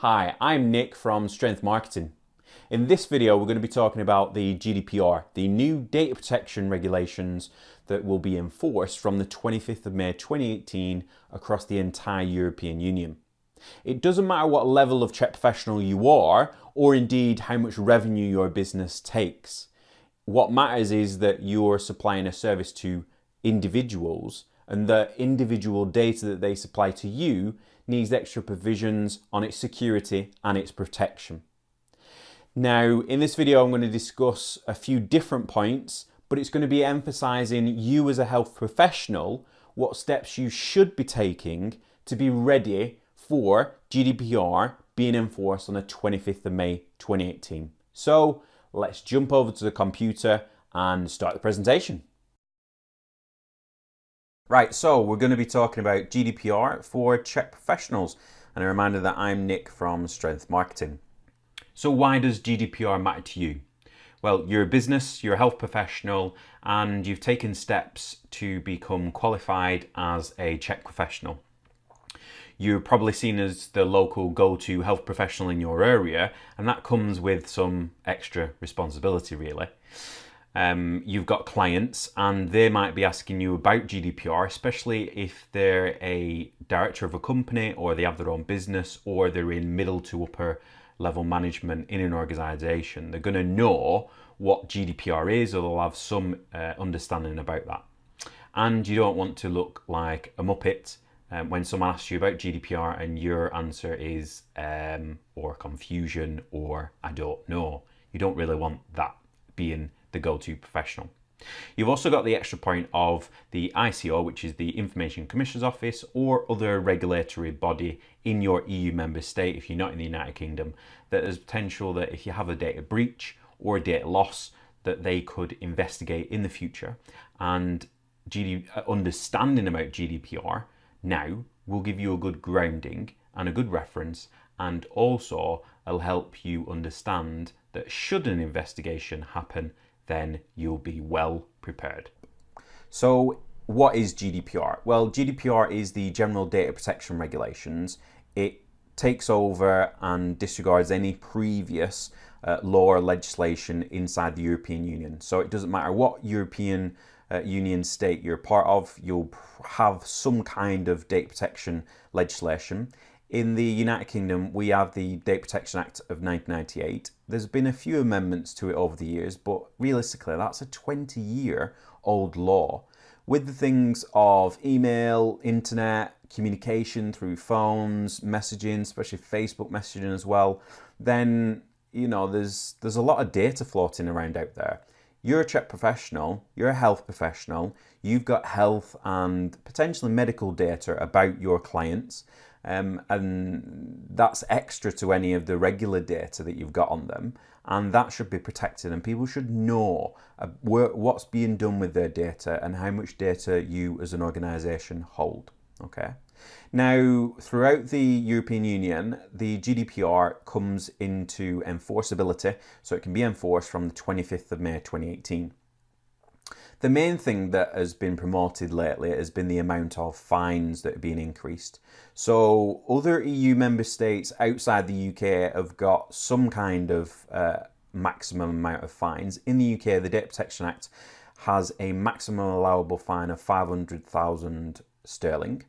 Hi, I'm Nick from Strength Marketing. In this video, we're going to be talking about the GDPR, the new data protection regulations that will be enforced from the 25th of May 2018 across the entire European Union. It doesn't matter what level of Czech professional you are, or indeed how much revenue your business takes. What matters is that you're supplying a service to individuals, and the individual data that they supply to you needs extra provisions on its security and its protection. Now, in this video, I'm going to discuss a few different points, but it's going to be emphasizing you as a health professional, what steps you should be taking to be ready for GDPR being enforced on the 25th of May 2018. So let's jump over to the computer and start the presentation. Right, so we're going to be talking about GDPR for Czech professionals, and a reminder that I'm Nick from Strength Marketing. So why does GDPR matter to you? Well, you're a business, you're a health professional, and you've taken steps to become qualified as a Czech professional. You're probably seen as the local go-to health professional in your area, and that comes with some extra responsibility, really. You've got clients and they might be asking you about GDPR, especially if they're a director of a company or they have their own business or they're in middle to upper level management in an organization. They're going to know what GDPR is, or they'll have some understanding about that. And you don't want to look like a muppet when someone asks you about GDPR and your answer is or confusion or I don't know. You don't really want that being the go-to professional. You've also got the extra point of the ICO, which is the Information Commissioner's Office, or other regulatory body in your EU member state, if you're not in the United Kingdom, that there's potential that if you have a data breach or a data loss, that they could investigate in the future. And understanding about GDPR now will give you a good grounding and a good reference, and also it'll help you understand that should an investigation happen, then you'll be well prepared. So what is GDPR? Well, GDPR is the General Data Protection Regulations. It takes over and disregards any previous law or legislation inside the European Union. So it doesn't matter what European Union state you're part of, you'll have some kind of data protection legislation. In the United Kingdom, we have the Data Protection Act of 1998. There's been a few amendments to it over the years, but realistically, that's a 20-year-old law. With the things of email, internet, communication through phones, messaging, especially Facebook messaging as well, then, you know, there's a lot of data floating around out there. You're a Czech professional, you're a health professional, you've got health and potentially medical data about your clients, and that's extra to any of the regular data that you've got on them, and that should be protected, and people should know what's being done with their data and how much data you as an organization hold. Okay. Now, throughout the European Union, the GDPR comes into enforceability, so it can be enforced from the 25th of May 2018. The main thing that has been promoted lately has been the amount of fines that are being increased. So other EU member states outside the UK have got some kind of maximum amount of fines. In the UK, the Data Protection Act has a maximum allowable fine of 500,000 sterling.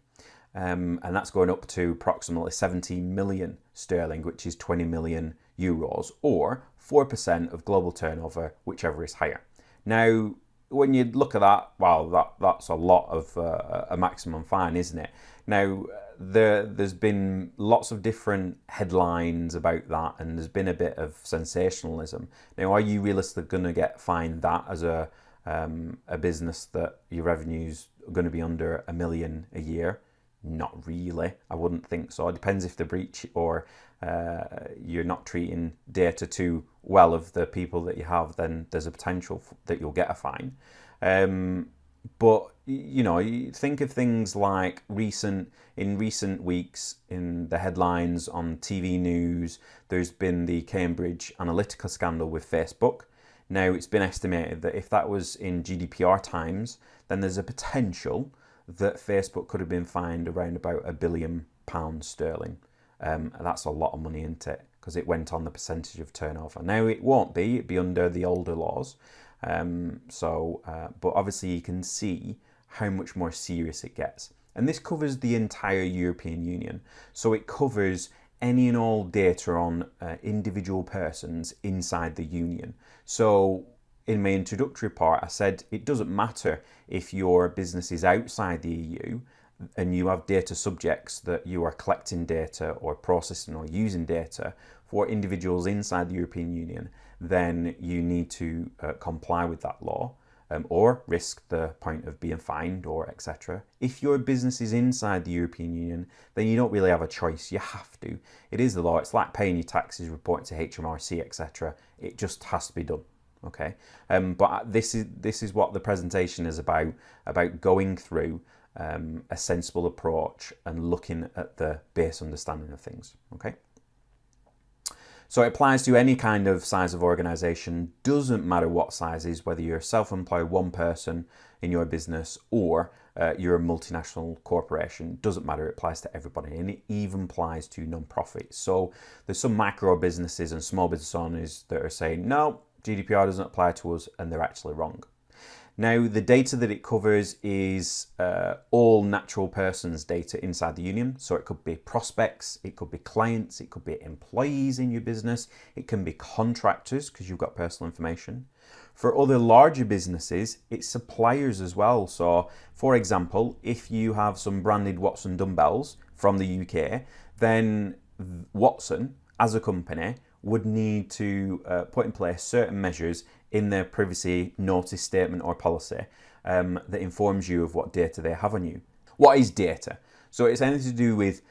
And that's going up to approximately 17 million sterling, which is 20 million euros, or 4% of global turnover, whichever is higher. Now, when you look at that, wow, that's a lot of a maximum fine, isn't it? Now, there's been lots of different headlines about that, and there's been a bit of sensationalism. Now, are you realistically going to get fined that as a business that your revenue's going to be under $1 million a year? Not really, I wouldn't think so. It depends if the breach or you're not treating data too well of the people that you have, then there's a potential that you'll get a fine. But, you know, you think of things like in recent weeks in the headlines on TV news, there's been the Cambridge Analytica scandal with Facebook. Now, it's been estimated that if that was in GDPR times, then there's a potential that Facebook could have been fined around about £1 billion sterling. That's a lot of money, isn't it? Because it went on the percentage of turnover. Now it won't be, it'd be under the older laws. But obviously you can see how much more serious it gets. And this covers the entire European Union. So it covers any and all data on individual persons inside the Union. So in my introductory part, I said it doesn't matter if your business is outside the EU and you have data subjects that you are collecting data or processing or using data for individuals inside the European Union, then you need to comply with that law. Or risk the point of being fined or etc. If your business is inside the European Union, then you don't really have a choice. You have to. It is the law. It's like paying your taxes, reporting to HMRC, etc. It just has to be done. Okay. But this is what the presentation is about going through a sensible approach and looking at the base understanding of things. Okay. So it applies to any kind of size of organization, doesn't matter what size is, whether you're self-employed, one person in your business, or you're a multinational corporation, doesn't matter, it applies to everybody, and it even applies to non-profits. So there's some micro businesses and small business owners that are saying, no, GDPR doesn't apply to us, and they're actually wrong. Now, the data that it covers is all natural persons data inside the union. So it could be prospects, it could be clients, it could be employees in your business, it can be contractors because you've got personal information. For other larger businesses, it's suppliers as well. So, for example, if you have some branded Watson dumbbells from the UK, then Watson, as a company, would need to put in place certain measures in their privacy notice statement or policy that informs you of what data they have on you. What is data? So it's anything to do with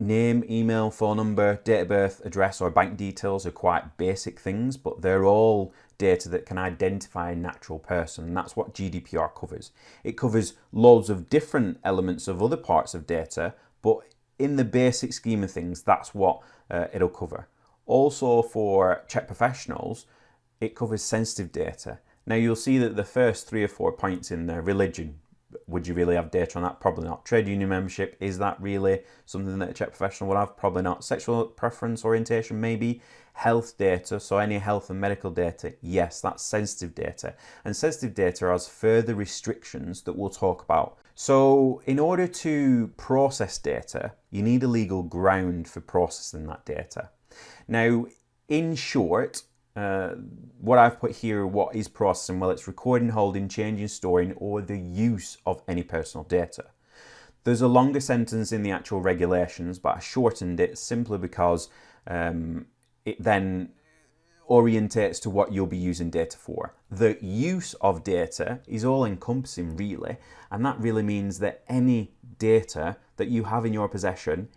name, email, phone number, date of birth, address, or bank details are quite basic things, but they're all data that can identify a natural person. And that's what GDPR covers. It covers loads of different elements of other parts of data, but in the basic scheme of things, that's what it'll cover. Also for Czech professionals, it covers sensitive data. Now you'll see that the first 3 or 4 points in there, religion, would you really have data on that? Probably not. Trade union membership, is that really something that a Czech professional would have? Probably not. Sexual preference, orientation, maybe. Health data, so any health and medical data, yes, that's sensitive data. And sensitive data has further restrictions that we'll talk about. So in order to process data, you need a legal ground for processing that data. Now, in short, what I've put here, what is processing? Well, it's recording, holding, changing, storing, or the use of any personal data. There's a longer sentence in the actual regulations, but I shortened it simply because it then orientates to what you'll be using data for. The use of data is all encompassing really, and that really means that any data that you have in your possession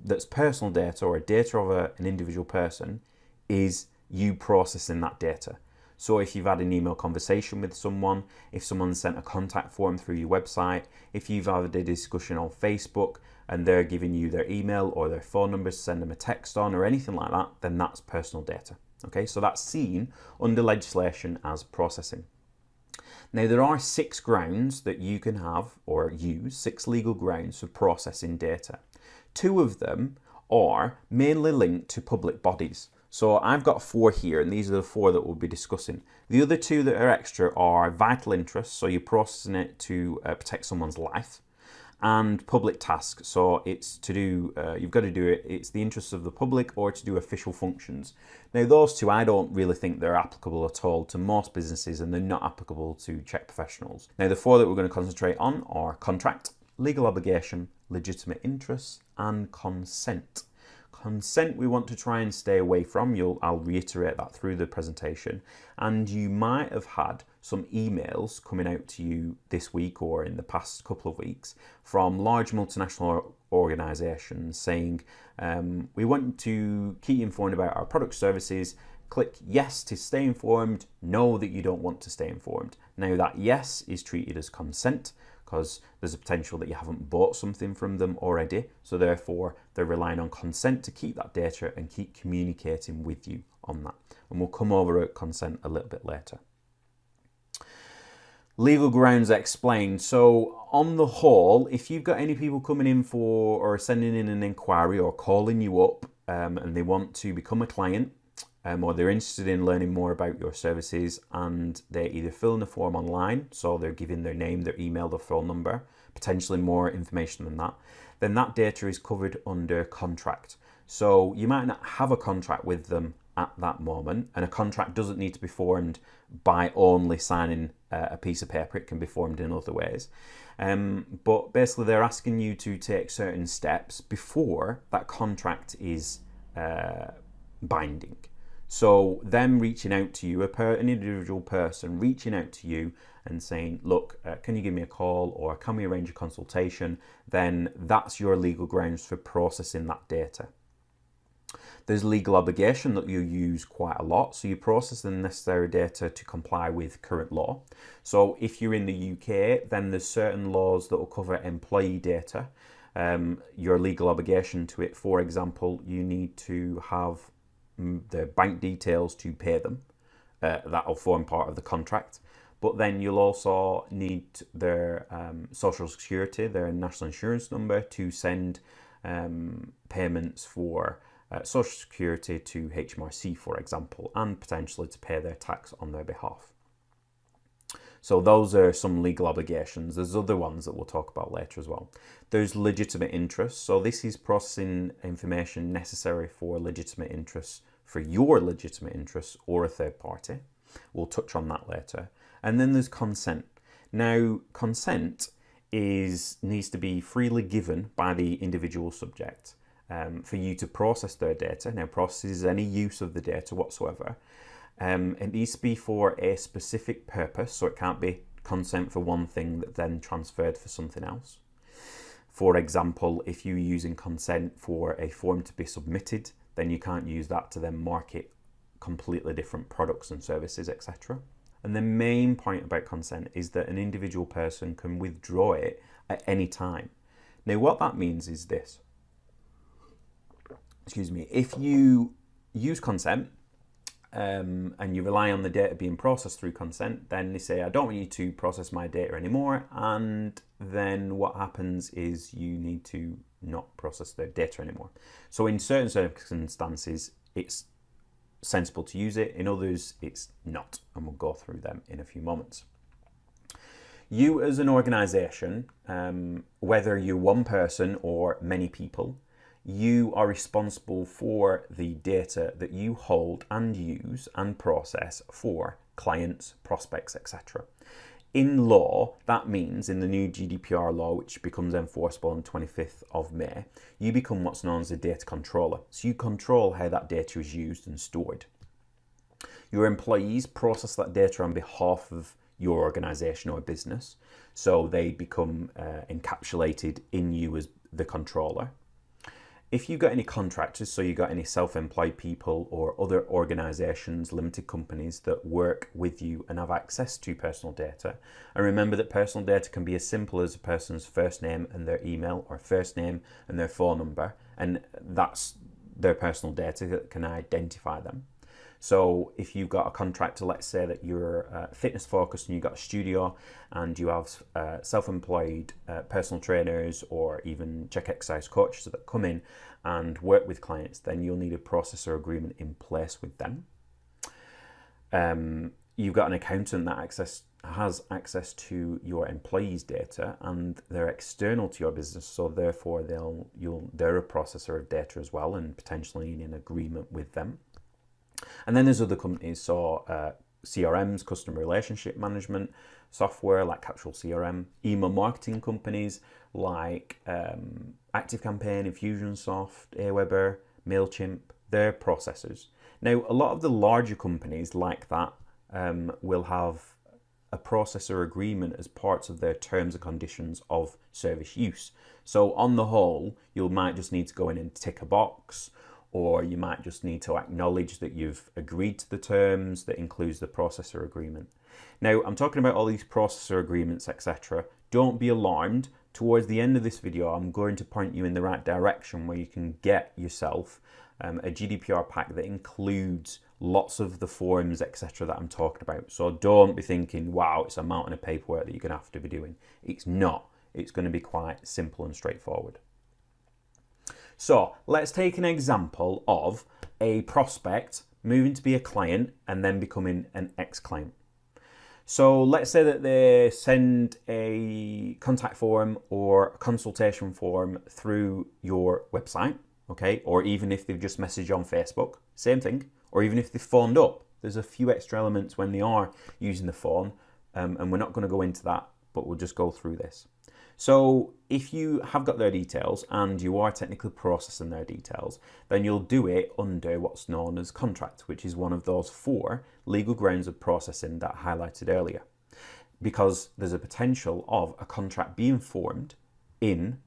that's personal data or data of an individual person is you processing that data. So if you've had an email conversation with someone, if someone sent a contact form through your website, if you've had a discussion on Facebook and they're giving you their email or their phone number to send them a text on or anything like that, then that's personal data. Okay, so that's seen under legislation as processing. Now there are 6 grounds that you can have or use, 6 legal grounds for processing data. 2 of them are mainly linked to public bodies. So I've got 4 here, and these are the 4 that we'll be discussing. The other 2 that are extra are vital interests, so you're processing it to protect someone's life, and public tasks, so it's to do, you've got to do it, it's the interests of the public or to do official functions. Now those 2, I don't really think they're applicable at all to most businesses, and they're not applicable to Czech professionals. Now the 4 that we're going to concentrate on are contract, legal obligation, legitimate interests, and consent. Consent we want to try and stay away from. I'll reiterate that through the presentation. And you might have had some emails coming out to you this week or in the past couple of weeks from large multinational organisations saying, we want to keep you informed about our product services. Click yes to stay informed, no that you don't want to stay informed. Now that yes is treated as consent, because there's a potential that you haven't bought something from them already. So therefore, they're relying on consent to keep that data and keep communicating with you on that. And we'll come over at consent a little bit later. Legal grounds explained. So on the whole, if you've got any people coming in for or sending in an inquiry or calling you up and they want to become a client or they're interested in learning more about your services and they either fill in a form online, so they're giving their name, their email, their phone number, potentially more information than that, then that data is covered under contract. So you might not have a contract with them at that moment, and a contract doesn't need to be formed by only signing a piece of paper. It can be formed in other ways. But basically they're asking you to take certain steps before that contract is binding. So them reaching out to you, an individual person reaching out to you and saying, look, can you give me a call or can we arrange a consultation? Then that's your legal grounds for processing that data. There's legal obligation that you use quite a lot. So you process the necessary data to comply with current law. So if you're in the UK, then there's certain laws that will cover employee data. Your legal obligation to it, for example, you need to have the bank details to pay them. That'll form part of the contract. But then you'll also need their social security, their national insurance number to send payments for social security to HMRC, for example, and potentially to pay their tax on their behalf. So those are some legal obligations. There's other ones that we'll talk about later as well. There's legitimate interests. So this is processing information necessary for legitimate interests, for your legitimate interests or a third party. We'll touch on that later. And then there's consent. Now, consent needs to be freely given by the individual subject for you to process their data. Now, processes any use of the data whatsoever. It needs to be for a specific purpose, so it can't be consent for one thing that then transferred for something else. For example, if you're using consent for a form to be submitted, then you can't use that to then market completely different products and services, etc. And the main point about consent is that an individual person can withdraw it at any time. Now, what that means is this. Excuse me. If you use consent and you rely on the data being processed through consent, then they say, I don't want you to process my data anymore. And then what happens is you need to not process their data anymore. So in certain circumstances, it's sensible to use it. In others, it's not. And we'll go through them in a few moments. You as an organization, whether you're one person or many people, you are responsible for the data that you hold and use and process for clients, prospects, etc. In law, that means in the new GDPR law, which becomes enforceable on the 25th of May, you become what's known as a data controller. So you control how that data is used and stored. Your employees process that data on behalf of your organization or business. So they become encapsulated in you as the controller. If you got any contractors, so you got any self-employed people or other organizations, limited companies that work with you and have access to personal data, and remember that personal data can be as simple as a person's first name and their email, or first name and their phone number, and that's their personal data that can identify them. So if you've got a contractor, let's say that you're fitness focused and you've got a studio and you have self-employed personal trainers or even Chek exercise coaches that come in and work with clients, then you'll need a processor agreement in place with them. You've got an accountant that has access to your employees' data and they're external to your business, so therefore they're a processor of data as well and potentially in an agreement with them. And then there's other companies, so CRMs, customer relationship management software like Capsule CRM, email marketing companies like ActiveCampaign, Infusionsoft, Aweber, MailChimp, they're processors. Now, a lot of the larger companies like that will have a processor agreement as parts of their terms and conditions of service use. So on the whole, you might just need to go in and tick a box, or you might just need to acknowledge that you've agreed to the terms that includes the processor agreement. Now, I'm talking about all these processor agreements, etc. Don't be alarmed. Towards the end of this video, I'm going to point you in the right direction where you can get yourself a GDPR pack that includes lots of the forms, etc., that I'm talking about. So don't be thinking, wow, it's a mountain of paperwork that you're going to have to be doing. It's not. It's going to be quite simple and straightforward. So let's take an example of a prospect moving to be a client and then becoming an ex-client. So let's say that they send a contact form or a consultation form through your website, okay? Or even if they've just messaged on Facebook, same thing. Or even if they've phoned up. There's a few extra elements when they are using the phone, and we're not going to go into that, but we'll just go through this. So if you have got their details and you are technically processing their details, then you'll do it under what's known as contract, which is one of those 4 legal grounds of processing that I highlighted earlier, because there's a potential of a contract being formed in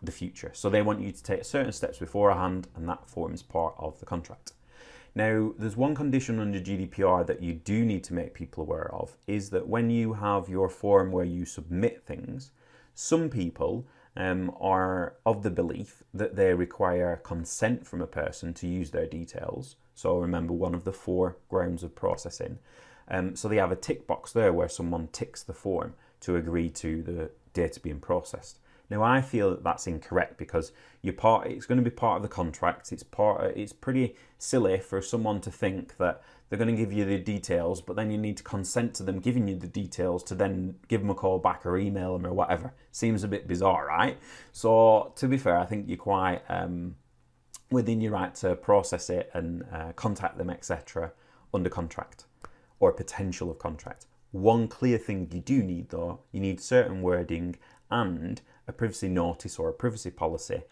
the future. So they want you to take certain steps beforehand, and that forms part of the contract. Now, there's one condition under GDPR that you do need to make people aware of, is that when you have your form where you submit things, some people are of the belief that they require consent from a person to use their details. So remember, one of the 4 grounds of processing. So they have a tick box there where someone ticks the form to agree to the data being processed. Now, I feel that that's incorrect, because it's going to be part of the contract. It's pretty silly for someone to think that they're going to give you the details, but then you need to consent to them giving you the details to then give them a call back or email them or whatever. Seems a bit bizarre, right? So to be fair, I think you're quite within your right to process it and contact them, etc., under contract or potential of contract. One clear thing you do need, though, you need certain wording and a privacy notice or a privacy policy.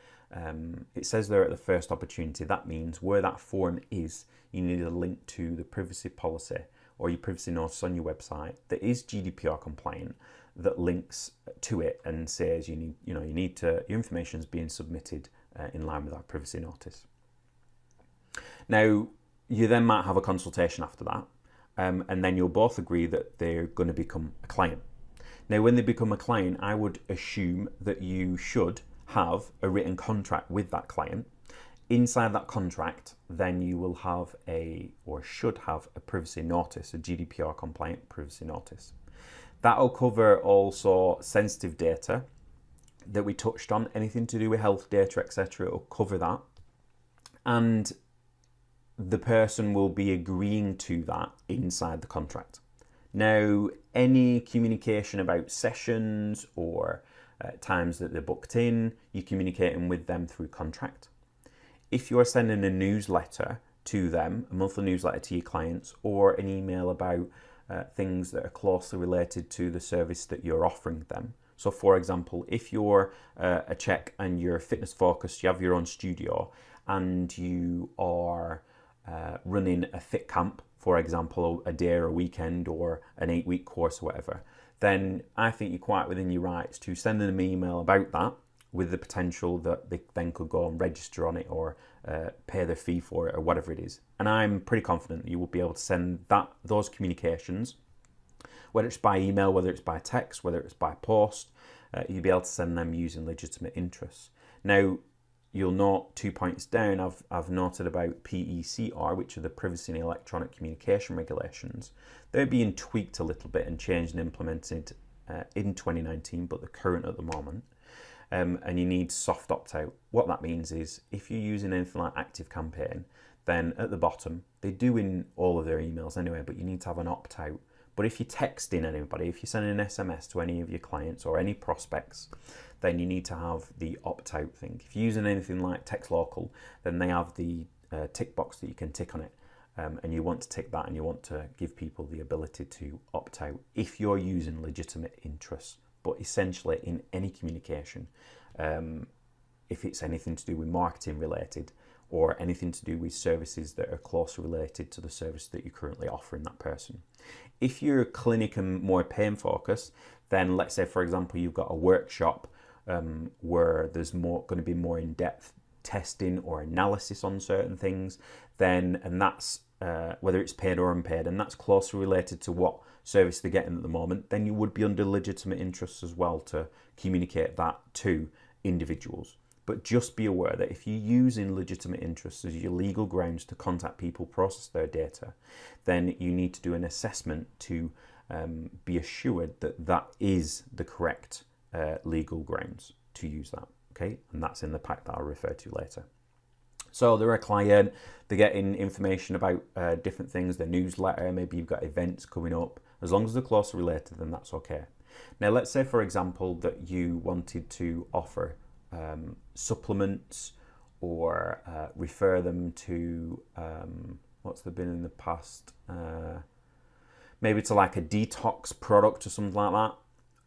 It says there at the first opportunity. That means where that form is, you need a link to the privacy policy or your privacy notice on your website that is GDPR compliant, that links to it and says your information is being submitted in line with our privacy notice. Now, you then might have a consultation after that, and then you'll both agree that they're going to become a client. Now, when they become a client, I would assume that you should have a written contract with that client. Inside that contract, then you will have should have a privacy notice, a GDPR compliant privacy notice. That'll cover also sensitive data that we touched on, anything to do with health data, etc. It'll cover that. And the person will be agreeing to that inside the contract. Now, any communication about sessions or times that they're booked in, you're communicating with them through contract. If you're sending a newsletter to them, a monthly newsletter to your clients, or an email about things that are closely related to the service that you're offering them. So for example, if you're a Chek and you're fitness focused, you have your own studio and you are running a fit camp, for example, a day or a weekend or an 8-week course or whatever, then I think you're quite within your rights to send them an email about that, with the potential that they then could go and register on it or pay their fee for it or whatever it is. And I'm pretty confident that you will be able to send those communications, whether it's by email, whether it's by text, whether it's by post, you'll be able to send them using legitimate interests. Now, you'll note 2 points down, I've noted about PECR, which are the Privacy and Electronic Communication Regulations. They're being tweaked a little bit and changed and implemented in 2019, but they're current at the moment. And you need soft opt-out. What that means is if you're using anything like ActiveCampaign, then at the bottom, they do in all of their emails anyway, but you need to have an opt-out. But if you're texting anybody, if you're sending an SMS to any of your clients or any prospects, then you need to have the opt-out thing. If you're using anything like Text Local, then they have the tick box that you can tick on it. And you want to tick that and you want to give people the ability to opt out if you're using legitimate interests. But essentially in any communication, if it's anything to do with marketing related or anything to do with services that are closely related to the service that you're currently offering that person. If you're clinic and more pain focused, then let's say, for example, you've got a workshop where there's going to be more in-depth testing or analysis on certain things, and that's whether it's paid or unpaid, and that's closely related to what service they're getting at the moment, then you would be under legitimate interests as well to communicate that to individuals. But just be aware that if you're using legitimate interests as your legal grounds to contact people, process their data, then you need to do an assessment to be assured that that is the correct legal grounds to use that. Okay, and that's in the pack that I'll refer to later. So they're a client, they're getting information about different things, their newsletter, maybe you've got events coming up. As long as they're closely related, then that's okay. Now, let's say, for example, that you wanted to offer supplements or refer them to, what's there been in the past? Maybe to like a detox product or something like that.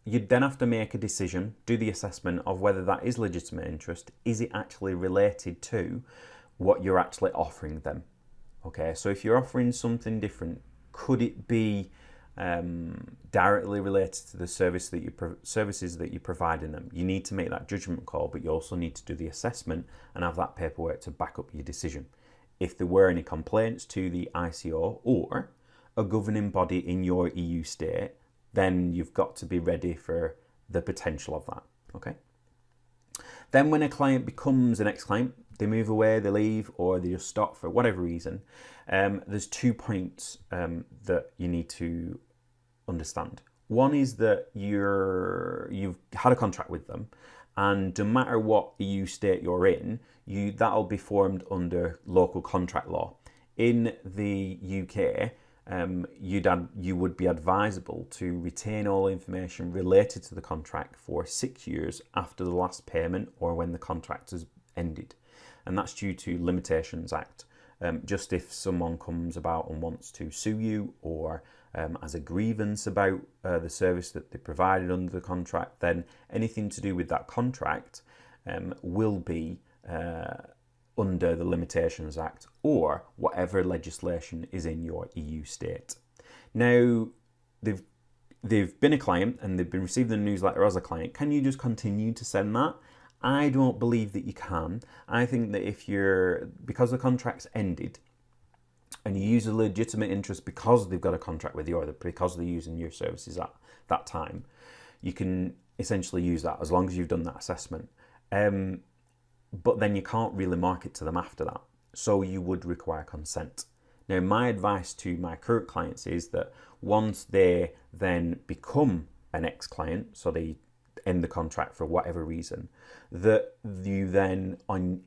You'd then have to make a decision, do the assessment of whether that is legitimate interest. Is it actually related to what you're actually offering them? Okay, so if you're offering something different, could it be directly related to the services that you're providing them? You need to make that judgment call, but you also need to do the assessment and have that paperwork to back up your decision. If there were any complaints to the ICO or a governing body in your EU state, then you've got to be ready for the potential of that, okay? Then when a client becomes an ex-client, they move away, they leave, or they just stop for whatever reason, there's 2 points that you need to understand. One is that you've had a contract with them, and no matter what EU state you're in, that'll be formed under local contract law. In the UK, you would be advisable to retain all information related to the contract for 6 years after the last payment or when the contract has ended. And that's due to Limitations Act. Just if someone comes about and wants to sue you or as a grievance about the service that they provided under the contract, then anything to do with that contract will be under the Limitations Act or whatever legislation is in your EU state. Now, they've been a client and they've been receiving the newsletter as a client. Can you just continue to send that? I don't believe that you can. I think that because the contract's ended and you use a legitimate interest because they've got a contract with you or because they're using your services at that time, you can essentially use that as long as you've done that assessment. But then you can't really market to them after that. So you would require consent. Now, my advice to my current clients is that once they then become an ex-client, so they end the contract for whatever reason, that you then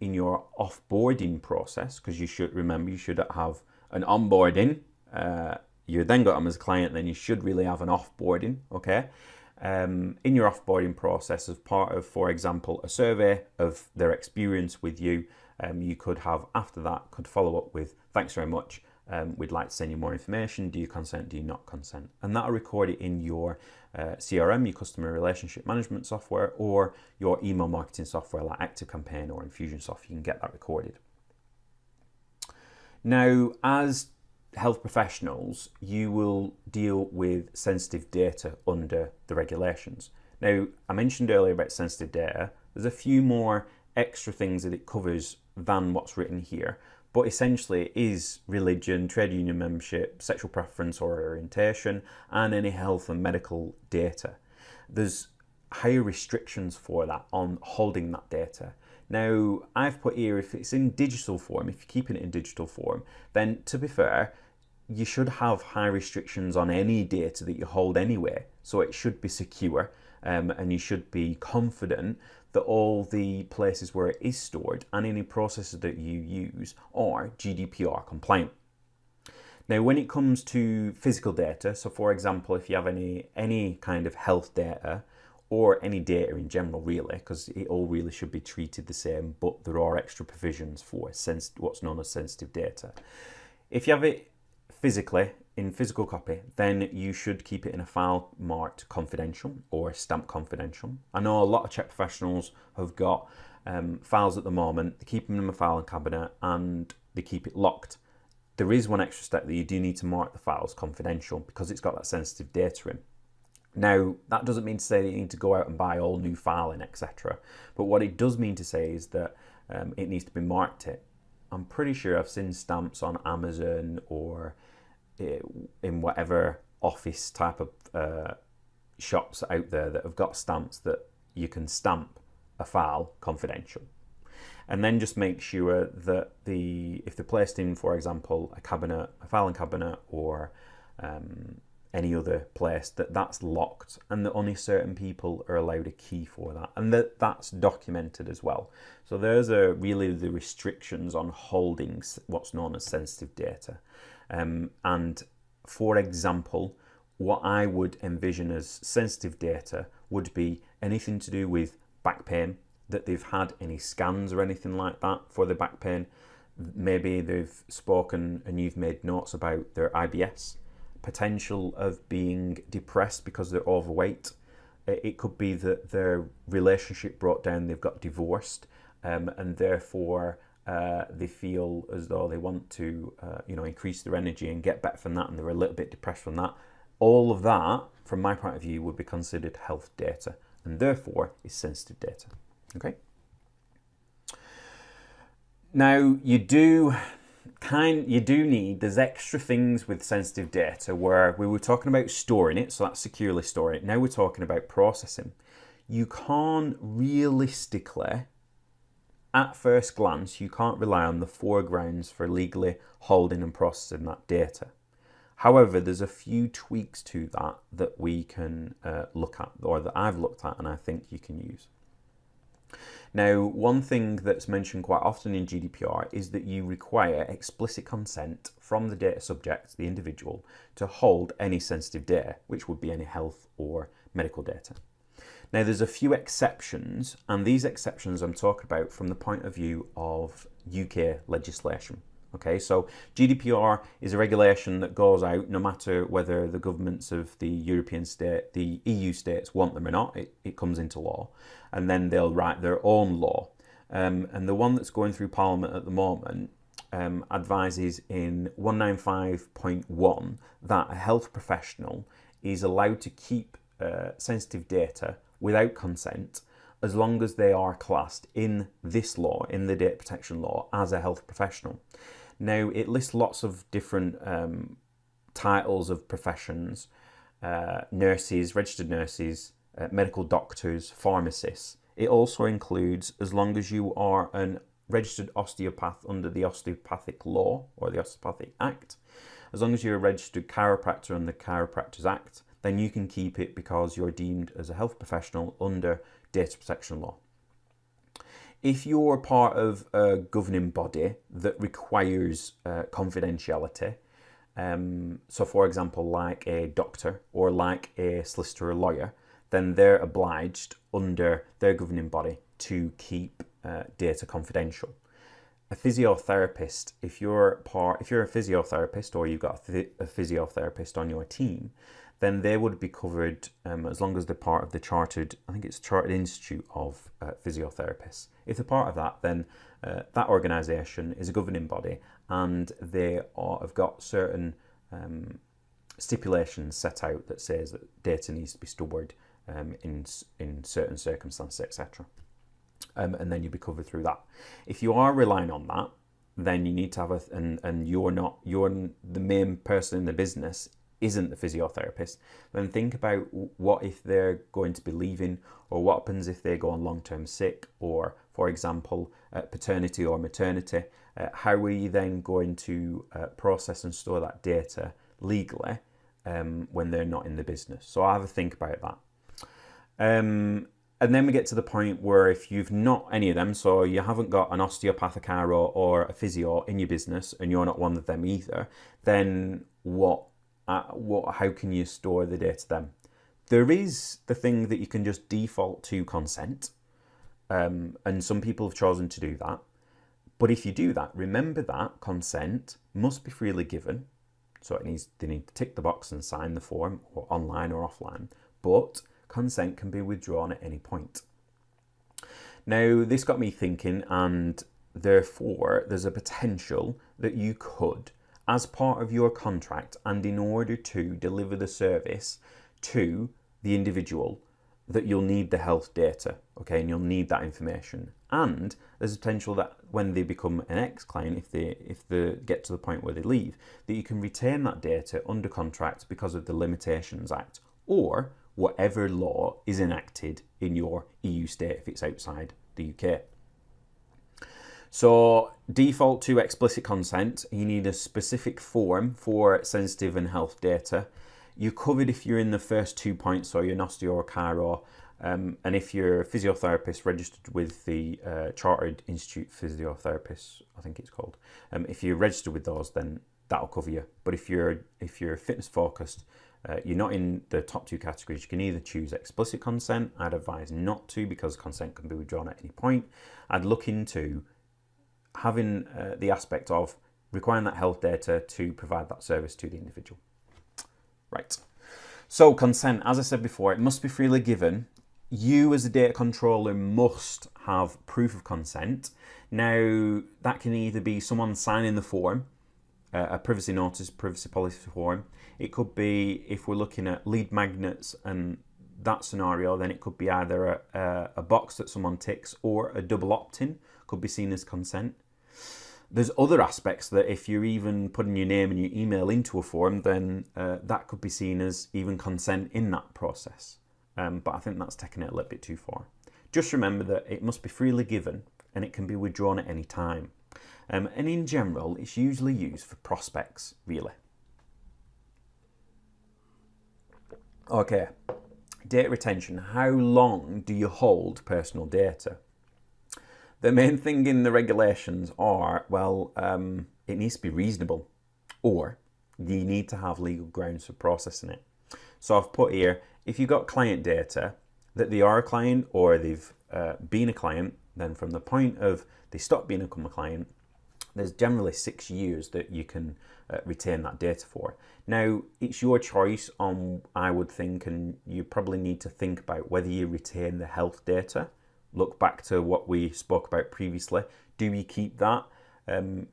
in your offboarding process, because you should have an onboarding, you then got them as a client, then you should really have an offboarding, okay? In your offboarding process, as part of, for example, a survey of their experience with you, you could have, after that, could follow up with, thanks very much, we'd like to send you more information, do you consent, do you not consent? And that'll record it in your CRM, your customer relationship management software, or your email marketing software like ActiveCampaign or Infusionsoft. You can get that recorded. Now, as health professionals, you will deal with sensitive data under the regulations. Now, I mentioned earlier about sensitive data. There's a few more extra things that it covers than what's written here, but essentially it is religion, trade union membership, sexual preference or orientation, and any health and medical data. There's higher restrictions for that on holding that data. Now, I've put here, if it's in digital form, if you're keeping it in digital form, then to be fair, you should have high restrictions on any data that you hold anyway. So it should be secure, and you should be confident that all the places where it is stored and any processes that you use are GDPR compliant. Now, when it comes to physical data, so for example, if you have any kind of health data or any data in general, really, because it all really should be treated the same, but there are extra provisions for what's known as sensitive data. If you have it physically, in physical copy, then you should keep it in a file marked confidential or stamped confidential. I know a lot of Chek professionals have got files at the moment, they keep them in a file cabinet and they keep it locked. There is one extra step that you do need to mark the files confidential because it's got that sensitive data in. Now, that doesn't mean to say that you need to go out and buy all new filing, etc. But what it does mean to say is that it needs to be marked it. I'm pretty sure I've seen stamps on Amazon or in whatever office type of shops out there that have got stamps that you can stamp a file confidential. and then just make sure that if they're placed in, for example, a cabinet, a filing cabinet, or any other place, that's locked and that only certain people are allowed a key for that, and that's documented as well. So those are really the restrictions on holding what's known as sensitive data. And for example, what I would envision as sensitive data would be anything to do with back pain, that they've had any scans or anything like that for the back pain. Maybe they've spoken and you've made notes about their IBS, potential of being depressed because they're overweight. It could be that their relationship broke down, they've got divorced, and therefore they feel as though they want to increase their energy and get better from that, and they're a little bit depressed from that. All of that, from my point of view, would be considered health data, and therefore is sensitive data. Okay. Now you do need, there's extra things with sensitive data where we were talking about storing it, so that's securely storing it. Now we're talking about processing. You can't realistically, at first glance, you can't rely on the 4 grounds for legally holding and processing that data. However, there's a few tweaks to that we can look at, or that I've looked at and I think you can use. Now, one thing that's mentioned quite often in GDPR is that you require explicit consent from the data subject, the individual, to hold any sensitive data, which would be any health or medical data. Now, there's a few exceptions, and these exceptions I'm talking about from the point of view of UK legislation. Okay, so GDPR is a regulation that goes out no matter whether the governments of the European state, the EU states want them or not, it comes into law, and then they'll write their own law. And the one that's going through Parliament at the moment advises in 195.1 that a health professional is allowed to keep sensitive data without consent as long as they are classed in this law, in the data protection law, as a health professional. Now, it lists lots of different titles of professions, nurses, registered nurses, medical doctors, pharmacists. It also includes, as long as you are a registered osteopath under the Osteopathic Law or the Osteopathic Act, as long as you're a registered chiropractor under the Chiropractors Act, then you can keep it because you're deemed as a health professional under data protection law. If you're part of a governing body that requires confidentiality, so for example, like a doctor or like a solicitor or lawyer, then they're obliged under their governing body to keep data confidential. A physiotherapist, if you're a physiotherapist or you've got a physiotherapist on your team, then they would be covered as long as they're part of the Chartered Institute of Physiotherapists. If they're part of that, then that organisation is a governing body, and they have got certain stipulations set out that says that data needs to be stored in certain circumstances, etc. And then you'll be covered through that. If you are relying on that, then you need to have and you're the main person in the business isn't the physiotherapist, then think about what if they're going to be leaving, or what happens if they go on long-term sick, or for example paternity or maternity. How are you then going to process and store that data legally when they're not in the business? So I have a think about that. And then we get to the point where if you've not any of them, so you haven't got an osteopath, a chiro, or a physio in your business, and you're not one of them either, then how can you store the data then? There is the thing that you can just default to consent, and some people have chosen to do that. But if you do that, remember that consent must be freely given. So they need to tick the box and sign the form, or online or offline. But consent can be withdrawn at any point. Now, this got me thinking, and therefore there's a potential that you could, as part of your contract and in order to deliver the service to the individual, that you'll need the health data, okay, and you'll need that information. And there's a potential that when they become an ex-client, if they get to the point where they leave, that you can retain that data under contract because of the Limitations Act, or whatever law is enacted in your EU state if it's outside the UK. So default to explicit consent, you need a specific form for sensitive and health data. You're covered if you're in the first 2 points, so you're an osteo or chiro, and if you're a physiotherapist registered with the Chartered Institute Physiotherapists, I think it's called. If you're registered with those, then that'll cover you. But if you're fitness focused, you're not in the top 2 categories. You can either choose explicit consent. I'd advise not to, because consent can be withdrawn at any point. I'd look into having the aspect of requiring that health data to provide that service to the individual. Right. So consent, as I said before, it must be freely given. You as a data controller must have proof of consent. Now, that can either be someone signing the form, a privacy notice, privacy policy form. It could be, if we're looking at lead magnets and that scenario, then it could be either a box that someone ticks or a double opt-in could be seen as consent. There's other aspects that if you're even putting your name and your email into a form, then that could be seen as even consent in that process. But I think that's taking it a little bit too far. Just remember that it must be freely given and it can be withdrawn at any time. And in general, it's usually used for prospects, really. Okay, data retention. How long do you hold personal data? The main thing in the regulations are, well, it needs to be reasonable, or you need to have legal grounds for processing it. So I've put here, if you've got client data, that they are a client or they've been a client, then from the point of they stop being a client, there's generally 6 years that you can retain that data for. Now, it's your choice on, I would think, and you probably need to think about whether you retain the health data. Look back to what we spoke about previously. Do you keep that?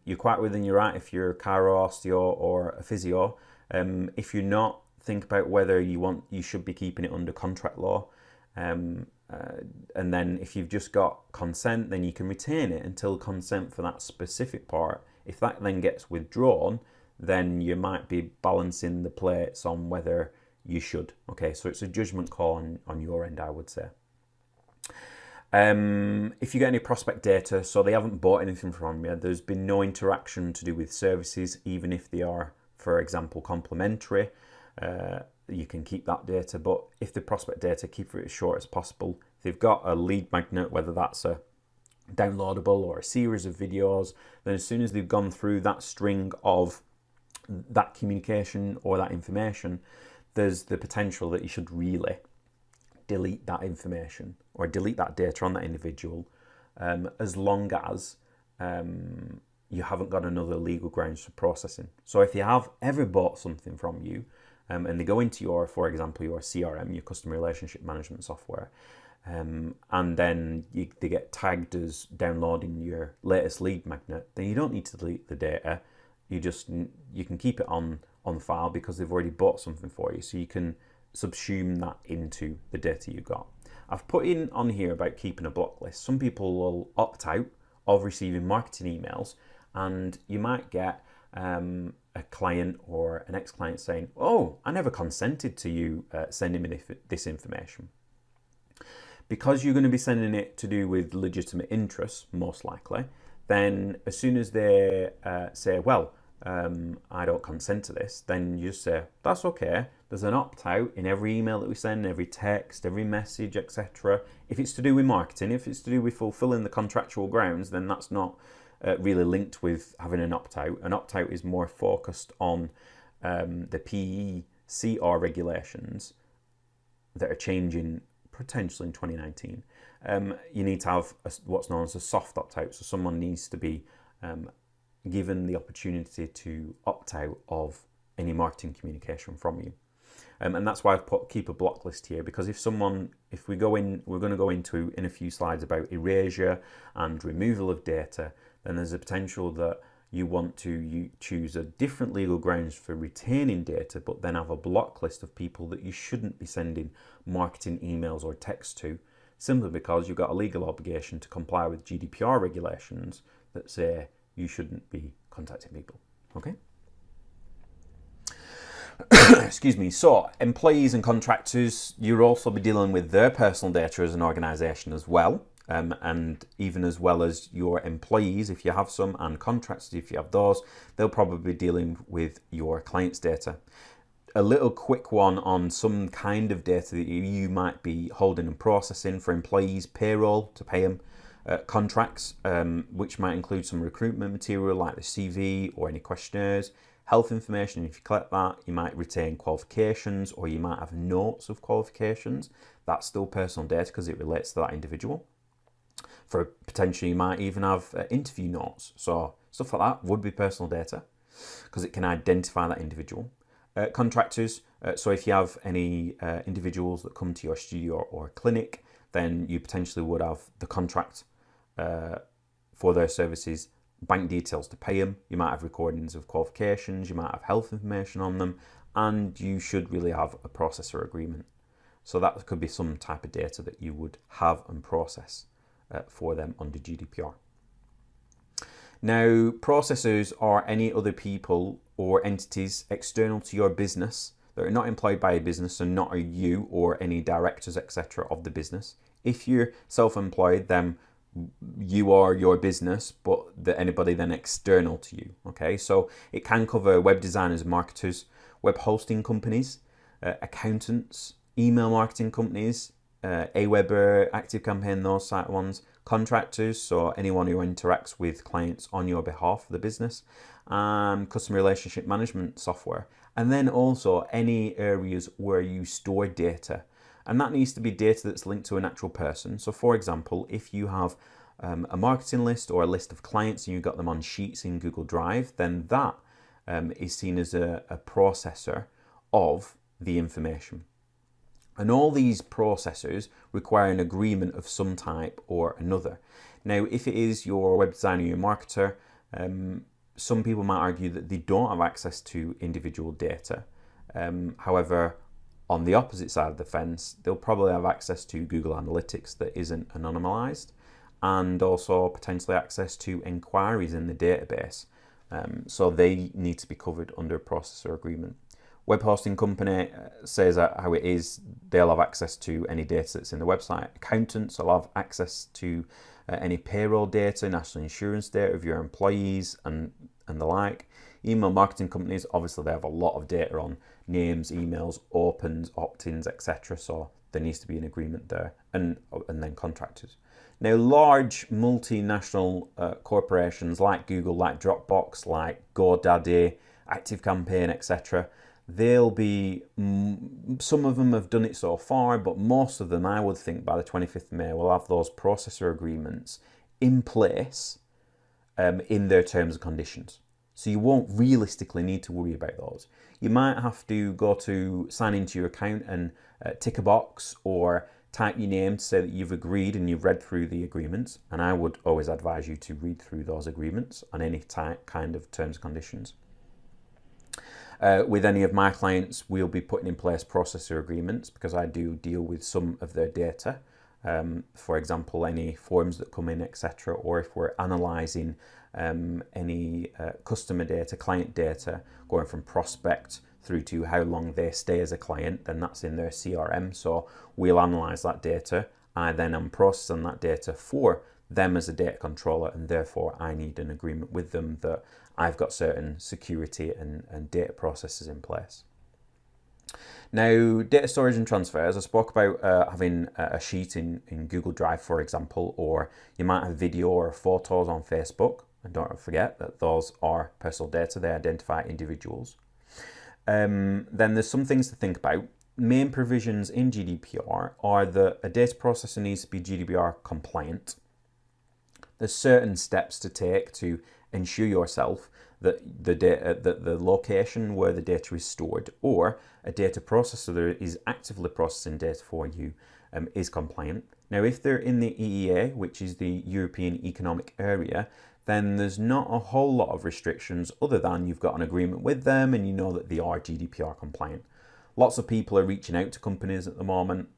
You're quite within your right if you're a chiro, osteo, or a physio. If you're not, think about whether you should be keeping it under contract law. And then if you've just got consent, then you can retain it until consent for that specific part. If that then gets withdrawn, then you might be balancing the plates on whether you should. Okay, so it's a judgment call on your end, I would say. If you get any prospect data, so they haven't bought anything from you, there's been no interaction to do with services, even if they are, for example, complimentary, you can keep that data. But if the prospect data, keep it as short as possible. If they've got a lead magnet, whether that's a downloadable or a series of videos, then as soon as they've gone through that string of that communication or that information, there's the potential that you should really delete that information or delete that data on that individual, as long as you haven't got another legal grounds for processing. So if they have ever bought something from you, and they go into your, for example, your CRM, your customer relationship management software, and then they get tagged as downloading your latest lead magnet, then you don't need to delete the data. You can keep it on file because they've already bought something for you. So you can subsume that into the data you got. I've put in on here about keeping a block list. Some people will opt out of receiving marketing emails, and you might get a client or an ex-client saying, oh, I never consented to you sending me this information. Because you're going to be sending it to do with legitimate interests, most likely, then as soon as they say, well, I don't consent to this, then you just say, that's okay. There's an opt-out in every email that we send, every text, every message, etc. If it's to do with marketing, if it's to do with fulfilling the contractual grounds, then that's not really linked with having an opt-out. An opt-out is more focused on the PECR regulations that are changing potentially in 2019. You need to have what's known as a soft opt-out. So someone needs to be given the opportunity to opt out of any marketing communication from you. And that's why I've put keep a block list here, because if we're going to go into in a few slides about erasure and removal of data, then there's a potential that you want to choose a different legal grounds for retaining data, but then have a block list of people that you shouldn't be sending marketing emails or texts to, simply because you've got a legal obligation to comply with GDPR regulations that say you shouldn't be contacting people. Okay? Excuse me. So employees and contractors, you'll also be dealing with their personal data as an organisation as well. and even as well as your employees, if you have some, and contractors, if you have those, they'll probably be dealing with your clients' data. A little quick one on some kind of data that you might be holding and processing for employees: payroll to pay them, contracts, which might include some recruitment material like the CV or any questionnaires, health information. If you collect that, you might retain qualifications, or you might have notes of qualifications. That's still personal data because it relates to that individual. For potentially, you might even have interview notes. So stuff like that would be personal data because it can identify that individual. Contractors, so if you have any individuals that come to your studio or clinic, then you potentially would have the contract for their services, bank details to pay them, you might have recordings of qualifications, you might have health information on them, and you should really have a processor agreement. So that could be some type of data that you would have and process for them under GDPR. Now, processors are any other people or entities external to your business that are not employed by a business and not you or any directors, etc. of the business. If you're self-employed, then you are your business, but anybody then external to you. Okay, so it can cover web designers, marketers, web hosting companies, accountants, email marketing companies, Aweber, ActiveCampaign, those site ones, contractors, so anyone who interacts with clients on your behalf of the business, and customer relationship management software, and then also any areas where you store data. And that needs to be data that's linked to an actual person. So for example, if you have a marketing list or a list of clients and you've got them on sheets in Google Drive, then that is seen as a processor of the information. And all these processors require an agreement of some type or another. Now, if it is your web designer, your marketer, some people might argue that they don't have access to individual data. However, on the opposite side of the fence, they'll probably have access to Google Analytics that isn't anonymized, and also potentially access to inquiries in the database. So they need to be covered under a processor agreement. Web hosting company says how it is. They'll have access to any data that's in the website. Accountants will have access to any payroll data, national insurance data of your employees, and the like. Email marketing companies, obviously they have a lot of data on names, emails, opens, opt-ins, etc. So there needs to be an agreement there, and then contractors. Now, large multinational corporations like Google, like Dropbox, like GoDaddy, ActiveCampaign, etc., they'll be, some of them have done it so far, but most of them, I would think, by the 25th of May, will have those processor agreements in place in their terms and conditions. So you won't realistically need to worry about those. You might have to go to sign into your account and tick a box or type your name to say that you've agreed and you've read through the agreements. And I would always advise you to read through those agreements on any kind of terms and conditions. With any of my clients, we'll be putting in place processor agreements because I do deal with some of their data. For example, any forms that come in, etc., or if we're analysing any customer data, client data, going from prospect through to how long they stay as a client, then that's in their CRM. So we'll analyse that data. I then am processing that data for them as a data controller, and therefore I need an agreement with them that I've got certain security and data processes in place. Now, data storage and transfers, I spoke about having a sheet in Google Drive, for example, or you might have video or photos on Facebook. And don't forget that those are personal data, they identify individuals. Then there's some things to think about. Main provisions in GDPR are that a data processor needs to be GDPR compliant. There's certain steps to take to ensure yourself that the location where the data is stored, or a data processor that is actively processing data for you, is compliant. Now, if they're in the EEA, which is the European Economic Area, then there's not a whole lot of restrictions other than you've got an agreement with them and you know that they are GDPR compliant. Lots of people are reaching out to companies at the moment,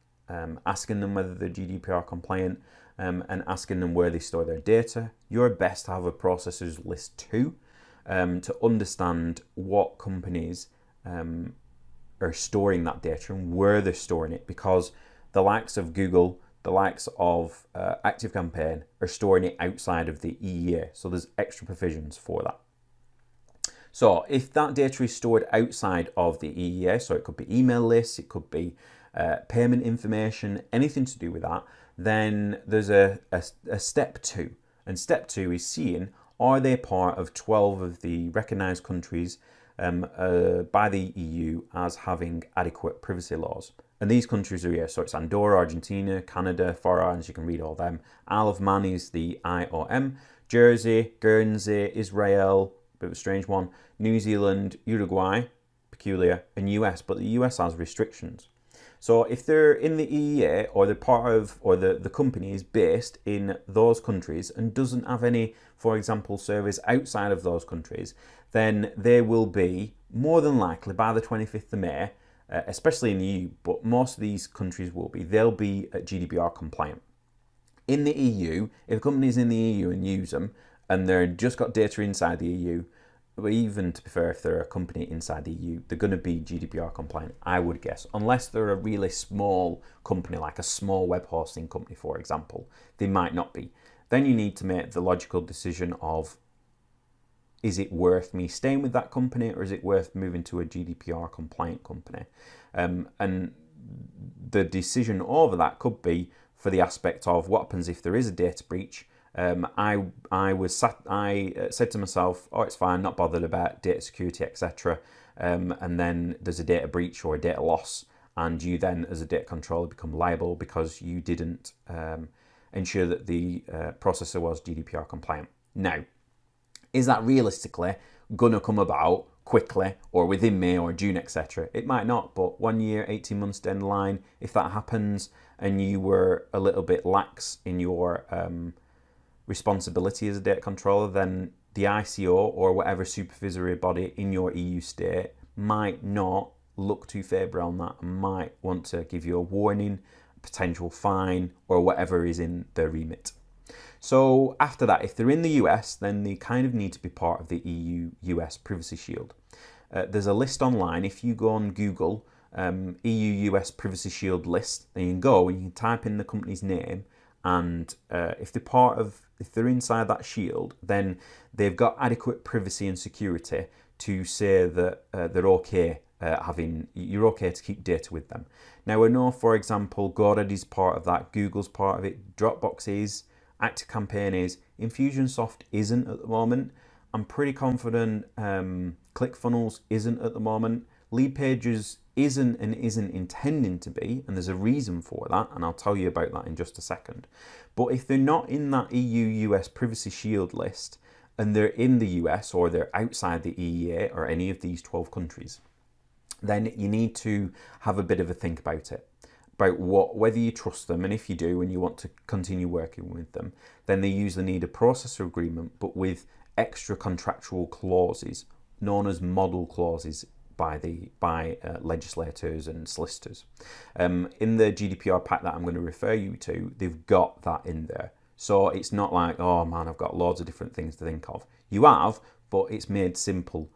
asking them whether they're GDPR compliant, and asking them where they store their data. You're best to have a processors list too, to understand what companies are storing that data and where they're storing it, because the likes of Google, the likes of ActiveCampaign are storing it outside of the EEA. So there's extra provisions for that. So if that data is stored outside of the EEA, so it could be email lists, it could be payment information, anything to do with that, then there's a step 2. And step 2 is seeing, are they part of 12 of the recognised countries by the EU as having adequate privacy laws. And these countries are here, so it's Andorra, Argentina, Canada, Faroe Islands, you can read all them. Isle of Man is the IOM, Jersey, Guernsey, Israel, bit of a strange one, New Zealand, Uruguay, peculiar, and US, but the US has restrictions. So if they're in the EEA or they're part of, or the company is based in those countries and doesn't have any, for example, service outside of those countries, then they will be more than likely by the 25th of May, especially in the EU, but most of these countries will be, they'll be GDPR compliant. In the EU, if companies in the EU and use them and they're just got data inside the EU, but even to be fair, if they're a company inside the EU, they're going to be GDPR compliant, I would guess, unless they're a really small company, like a small web hosting company, for example, they might not be. Then you need to make the logical decision of, is it worth me staying with that company or is it worth moving to a GDPR compliant company? And the decision over that could be for the aspect of what happens if there is a data breach. I said to myself, oh, it's fine, not bothered about data security, etc. And then there's a data breach or a data loss, and you then, as a data controller, become liable because you didn't ensure that the processor was GDPR compliant. Now, is that realistically going to come about quickly or within May or June, etc.? It might not, but 1 year, 18 months down the line, if that happens and you were a little bit lax in your responsibility as a data controller, then the ICO or whatever supervisory body in your EU state might not look too favourable on that and might want to give you a warning, potential fine, or whatever is in their remit. So after that, if they're in the US, then they kind of need to be part of the EU-US Privacy Shield. There's a list online. If you go on Google, EU-US Privacy Shield list, then you can go and you can type in the company's name, and if they're inside that shield, then they've got adequate privacy and security to say that they're okay you're okay to keep data with them. Now I know, for example, GoDaddy is part of that, Google's part of it, Dropbox is, ActiveCampaign is, Infusionsoft isn't at the moment. I'm pretty confident ClickFunnels isn't at the moment. Leadpages isn't and isn't intending to be, and there's a reason for that, and I'll tell you about that in just a second. But if they're not in that EU-US Privacy Shield list, and they're in the US or they're outside the EEA or any of these 12 countries, then you need to have a bit of a think about it, about whether you trust them, and if you do and you want to continue working with them, then they usually need a processor agreement, but with extra contractual clauses known as model clauses by legislators and solicitors. In the GDPR pack that I'm going to refer you to, they've got that in there. So it's not like, oh man, I've got loads of different things to think of. You have, but it's made simple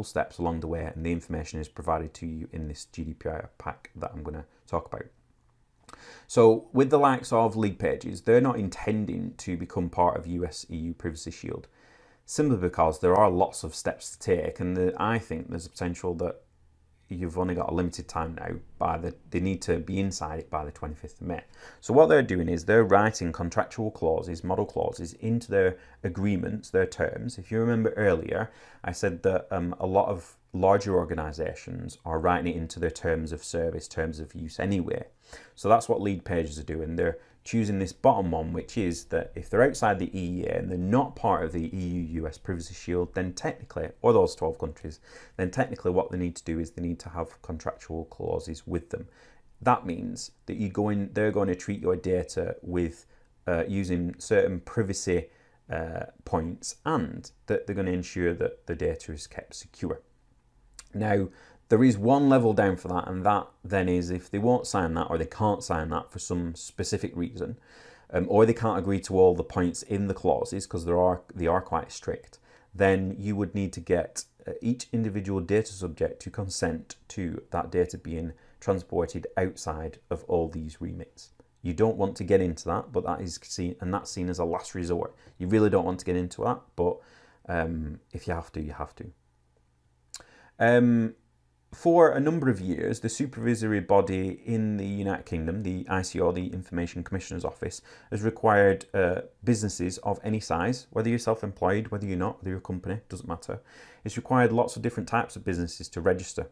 steps along the way, and the information is provided to you in this GDPR pack that I'm going to talk about. So with the likes of Leadpages, they're not intending to become part of US-EU Privacy Shield, simply because there are lots of steps to take, and I think there's a potential that you've only got a limited time now. They need to be inside it by the 25th of May. So what they're doing is they're writing contractual clauses, model clauses, into their agreements, their terms. If you remember earlier, I said that a lot of larger organizations are writing it into their terms of service, terms of use anyway. So that's what Leadpages are doing. They're choosing this bottom one, which is that if they're outside the EEA and they're not part of the EU-US Privacy Shield, then technically, or those 12 countries, then technically what they need to do is they need to have contractual clauses with them. That means that they're going to treat your data with using certain privacy points, and that they're going to ensure that the data is kept secure. Now, there is one level down for that, and that then is if they won't sign that, or they can't sign that for some specific reason, or they can't agree to all the points in the clauses because they are quite strict, then you would need to get each individual data subject to consent to that data being transported outside of all these remits. You don't want to get into that, but that's seen as a last resort. You really don't want to get into that, but if you have to, you have to. For a number of years, the supervisory body in the United Kingdom, the ICO, the Information Commissioner's Office, has required businesses of any size, whether you're self-employed, whether you're not, whether you're a company, doesn't matter. It's required lots of different types of businesses to register.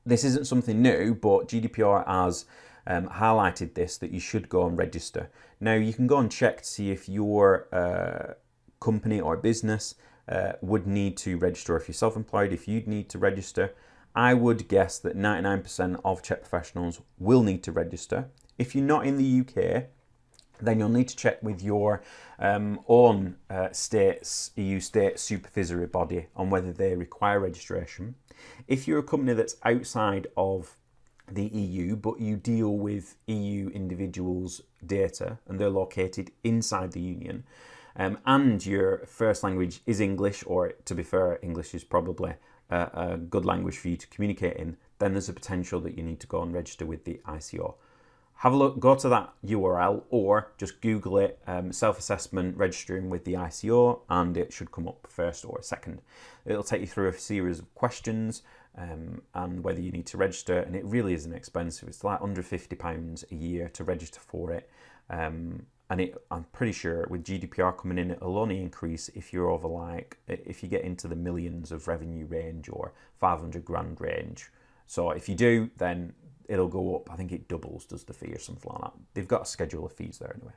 This isn't something new, but GDPR has highlighted this, that you should go and register. Now, you can go and check to see if your company or business would need to register, if you're self-employed, if you'd need to register. I would guess that 99% of Czech professionals will need to register. If you're not in the UK, then you'll need to check with your own EU state supervisory body on whether they require registration. If you're a company that's outside of the EU, but you deal with EU individuals' data and they're located inside the Union, and your first language is English, or to be fair, English is probably a good language for you to communicate in, then there's a potential that you need to go and register with the ICO. Have a look, go to that URL, or just Google it, self-assessment registering with the ICO, and it should come up first or second. It'll take you through a series of questions and whether you need to register, and it really isn't expensive. It's like under £50 a year to register for it. And I'm pretty sure with GDPR coming in, it'll only increase if you're over if you get into the millions of revenue range or 500 grand range. So if you do, then it'll go up. I think it doubles, does the fee or something like that. They've got a schedule of fees there anyway.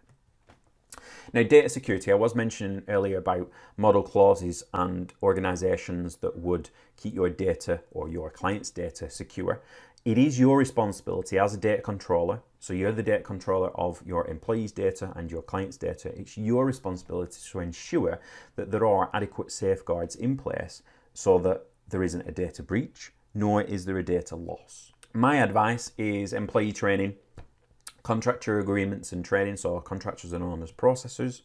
Now, data security, I was mentioning earlier about model clauses and organizations that would keep your data or your client's data secure. It is your responsibility as a data controller. So you're the data controller of your employees' data and your clients' data. It's your responsibility to ensure that there are adequate safeguards in place so that there isn't a data breach, nor is there a data loss. My advice is employee training, contractor agreements and training. So contractors are known as processors.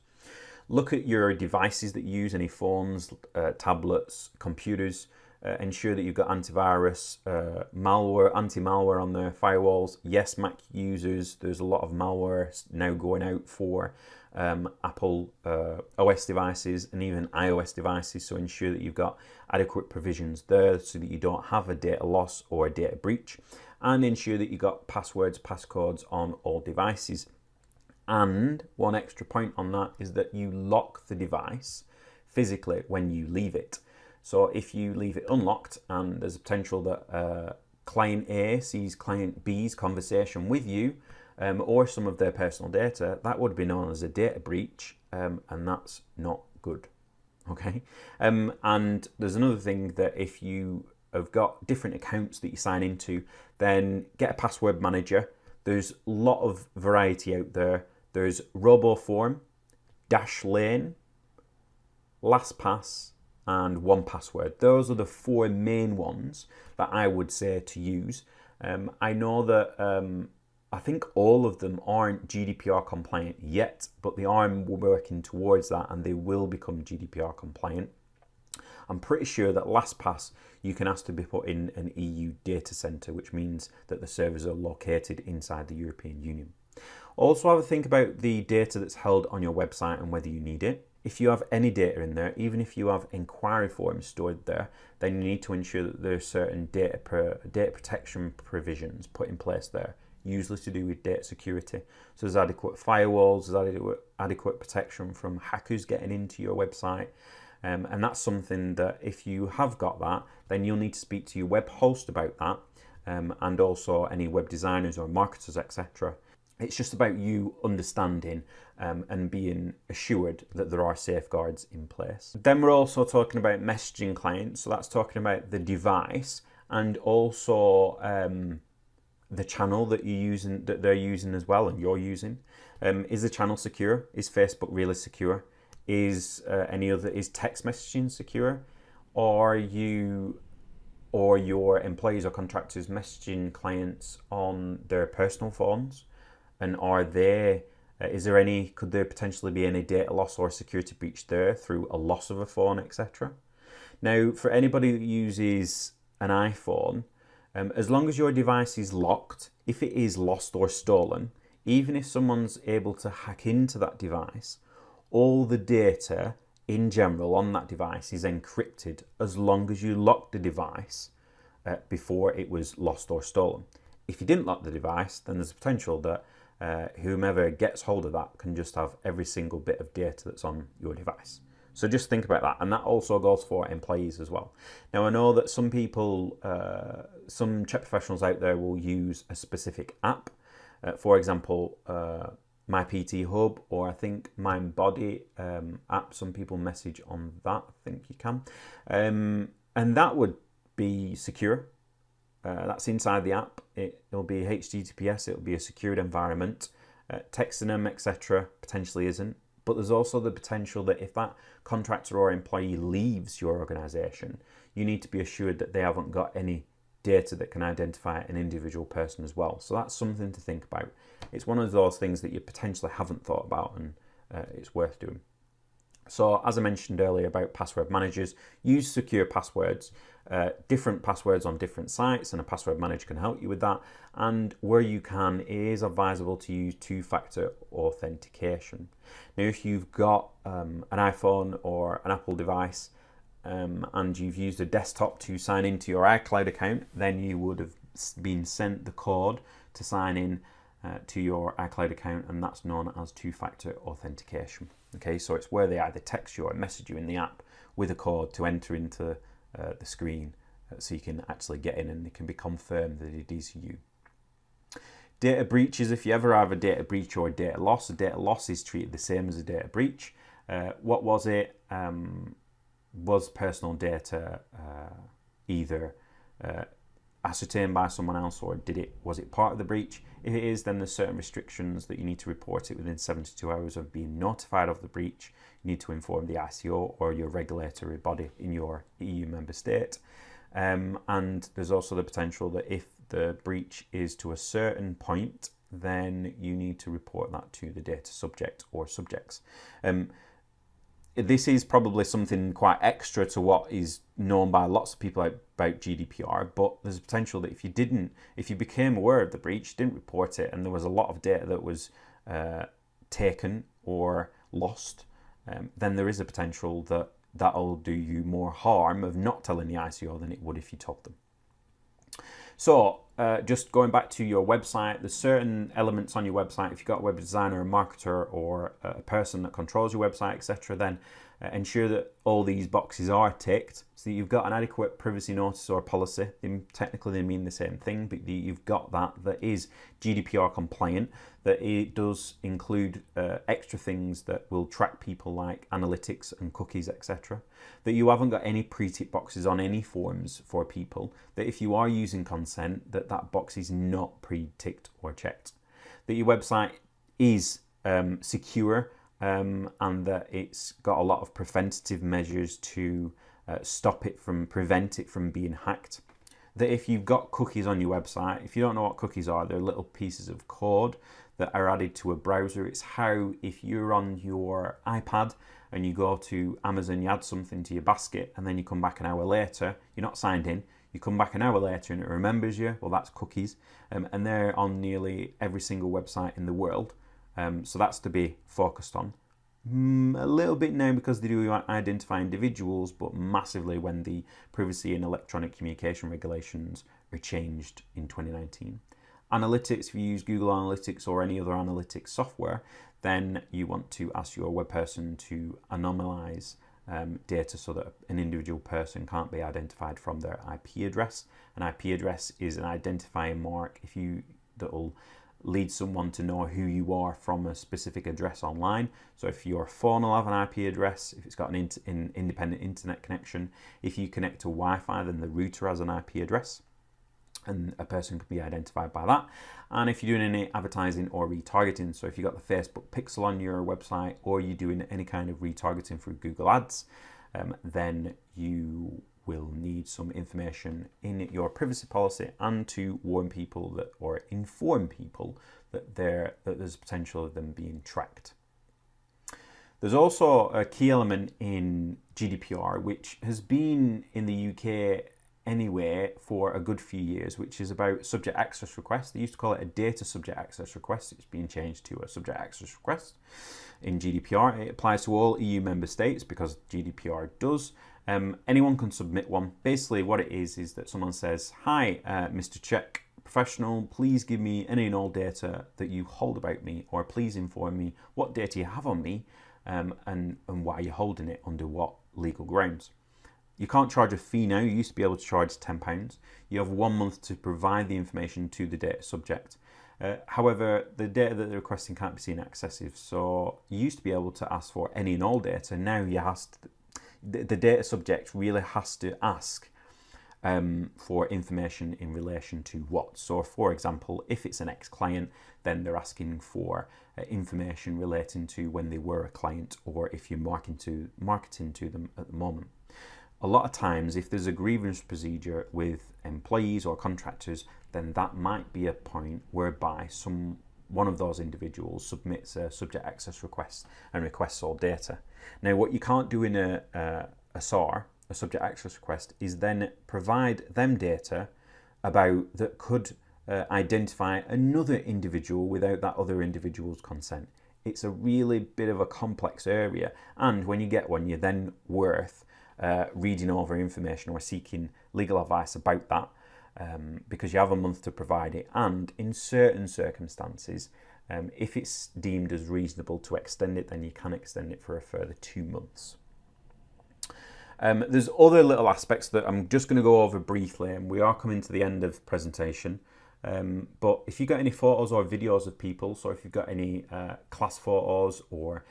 Look at your devices that you use, any phones, tablets, computers. Ensure that you've got antivirus, malware, anti-malware on their firewalls. Yes, Mac users, there's a lot of malware now going out for Apple OS devices and even iOS devices, so ensure that you've got adequate provisions there so that you don't have a data loss or a data breach, and ensure that you've got passwords, passcodes on all devices. And one extra point on that is that you lock the device physically when you leave it. So if you leave it unlocked and there's a potential that client A sees client B's conversation with you or some of their personal data, that would be known as a data breach, and that's not good. Okay. And there's another thing, that if you have got different accounts that you sign into, then get a password manager. There's a lot of variety out there. There's RoboForm, Dashlane, LastPass, and 1Password. Those are the four main ones that I would say to use. I know that I think all of them aren't GDPR compliant yet, but they are working towards that and they will become GDPR compliant. I'm pretty sure that LastPass you can ask to be put in an EU data center, which means that the servers are located inside the European Union. Also have a think about the data that's held on your website and whether you need it. If you have any data in there, even if you have inquiry forms stored there, then you need to ensure that there are certain data protection provisions put in place there, usually to do with data security. So there's adequate firewalls, there's adequate protection from hackers getting into your website. And that's something that if you have got that, then you'll need to speak to your web host about that, and also any web designers or marketers, etc. It's just about you understanding and being assured that there are safeguards in place. Then we're also talking about messaging clients. So that's talking about the device and also the channel that you're using, that they're using as well, and you're using. Is the channel secure? Is Facebook really secure? Is text messaging secure? Are you or your employees or contractors messaging clients on their personal phones? And are they, could there potentially be any data loss or security breach there through a loss of a phone, etc.? Now, for anybody that uses an iPhone, as long as your device is locked, if it is lost or stolen, even if someone's able to hack into that device, all the data in general on that device is encrypted as long as you lock the device before it was lost or stolen. If you didn't lock the device, then there's a potential that whomever gets hold of that can just have every single bit of data that's on your device. So just think about that, and that also goes for employees as well. Now I know that some people, some Czech professionals out there will use a specific app. For example, My PT Hub, or I think Mind Body app. Some people message on that. I think you can, and that would be secure. That's inside the app. It'll be HTTPS. It'll be a secured environment. Texting them, etc., potentially isn't. But there's also the potential that if that contractor or employee leaves your organization, you need to be assured that they haven't got any data that can identify an individual person as well. So that's something to think about. It's one of those things that you potentially haven't thought about, and it's worth doing. So as I mentioned earlier about password managers, use secure passwords, different passwords on different sites, and a password manager can help you with that. And where you can, it is advisable to use two-factor authentication. Now, if you've got an iPhone or an Apple device and you've used a desktop to sign into your iCloud account, then you would have been sent the code to sign in to your iCloud account, and that's known as two-factor authentication. Okay, so it's where they either text you or message you in the app with a code to enter into the screen so you can actually get in and it can be confirmed that it is you. Data breaches, if you ever have a data breach or a data loss is treated the same as a data breach. What was it? Was personal data either ascertained by someone else, or was it part of the breach? If it is, then there's certain restrictions that you need to report it within 72 hours of being notified of the breach. You need to inform the ICO or your regulatory body in your EU member state. And there's also the potential that if the breach is to a certain point, then you need to report that to the data subject or subjects. This is probably something quite extra to what is known by lots of people about GDPR, but there's a potential that if you became aware of the breach, didn't report it, and there was a lot of data that was taken or lost, then there is a potential that that'll do you more harm of not telling the ICO than it would if you told them. So just going back to your website, there's certain elements on your website. If you've got a web designer, a marketer, or a person that controls your website, etc., then ensure that all these boxes are ticked so that you've got an adequate privacy notice or policy. Technically they mean the same thing, but you've got that is GDPR compliant, that it does include extra things that will track people like analytics and cookies, etc. That you haven't got any pre-tick boxes on any forms for people, that if you are using consent, that box is not pre-ticked or checked. That your website is secure, and that it's got a lot of preventative measures to prevent it from being hacked. That if you've got cookies on your website, if you don't know what cookies are, they're little pieces of code that are added to a browser. It's how if you're on your iPad and you go to Amazon, you add something to your basket, and then you come back an hour later, you're not signed in, you come back an hour later and it remembers you, well, that's cookies. And they're on nearly every single website in the world. So that's to be focused on. A little bit now because they do identify individuals, but massively when the privacy and electronic communication regulations are changed in 2019. Analytics, if you use Google Analytics or any other analytics software, then you want to ask your web person to anomalize data so that an individual person can't be identified from their IP address. An IP address is an identifying mark that will lead someone to know who you are from a specific address online. So if your phone will have an IP address, if it's got an independent internet connection, if you connect to Wi-Fi, then the router has an IP address, and a person could be identified by that. And if you're doing any advertising or retargeting, so if you've got the Facebook pixel on your website, or you're doing any kind of retargeting through Google Ads, then you will need some information in your privacy policy and to warn people or inform people that there's potential of them being tracked. There's also a key element in GDPR which has been in the UK anyway for a good few years, which is about subject access requests. They used to call it a data subject access request. It's been changed to a subject access request in GDPR. It applies to all EU member states because GDPR does. Anyone can submit one. Basically what it is that someone says, hi, Mr. Chek professional, please give me any and all data that you hold about me, or please inform me what data you have on me, and why you're holding it, under what legal grounds. You can't charge a fee now. You used to be able to charge £10. You have 1 month to provide the information to the data subject. However, the data that they're requesting can't be seen excessive. So you used to be able to ask for any and all data. Now you have to, the data subject really has to ask for information in relation to what. So for example, if it's an ex-client, then they're asking for information relating to when they were a client, or if you're marketing to them at the moment. A lot of times, if there's a grievance procedure with employees or contractors, then that might be a point whereby one of those individuals submits a subject access request and requests all data. Now, what you can't do in a SAR, a subject access request, is then provide them data that could identify another individual without that other individual's consent. It's a really bit of a complex area, and when you get one, you're then worth reading over information or seeking legal advice about that, because you have a month to provide it, and in certain circumstances, if it's deemed as reasonable to extend it, then you can extend it for a further 2 months. There's other little aspects that I'm just going to go over briefly, and we are coming to the end of the presentation. But if you've got any photos or videos of people, so if you've got any class photos or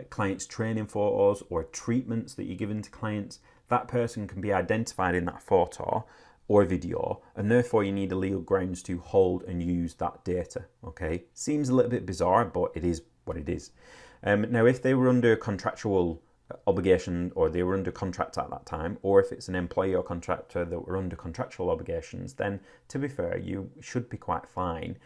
clients' training photos or treatments that you're giving to clients, that person can be identified in that photo or video, and therefore you need a legal grounds to hold and use that data. Okay, seems a little bit bizarre, but it is what it is. Now, if they were under contractual obligation, or they were under contract at that time, or if it's an employee or contractor that were under contractual obligations, then to be fair, you should be quite fine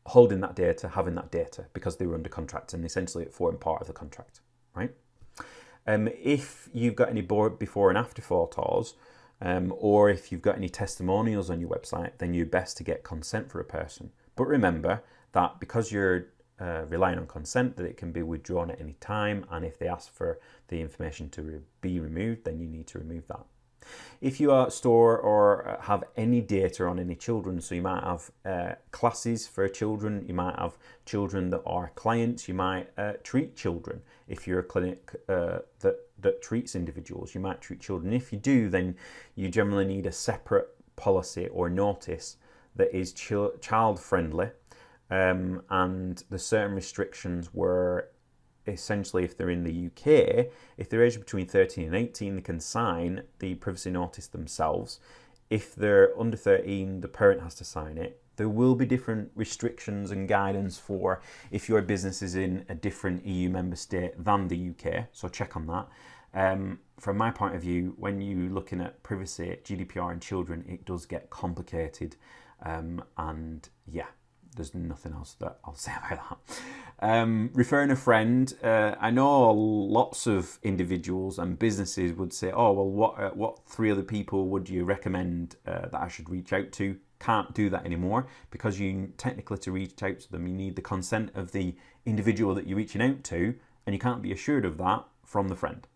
holding that data, having that data, because they were under contract and essentially it formed part of the contract, right? If you've got any before and after photos, or if you've got any testimonials on your website, then you're best to get consent for a person. But remember that because you're relying on consent, that it can be withdrawn at any time, and if they ask for the information to be removed, then you need to remove that. If you store or have any data on any children, so you might have classes for children, you might have children that are clients, you might treat children. If you're a clinic that treats individuals, you might treat children. If you do, then you generally need a separate policy or notice that is child friendly. And the certain restrictions were essentially, if they're in the UK, if they're aged between 13 and 18, they can sign the privacy notice themselves. If they're under 13, the parent has to sign it. There will be different restrictions and guidance for if your business is in a different EU member state than the UK, so check on that. From my point of view, when you're looking at privacy, GDPR and children, it does get complicated, and yeah, there's nothing else that I'll say about that. Referring a friend, I know lots of individuals and businesses would say, oh, well, what 3 other people would you recommend that I should reach out to? Can't do that anymore, because you technically, to reach out to them, you need the consent of the individual that you're reaching out to, and you can't be assured of that from the friend.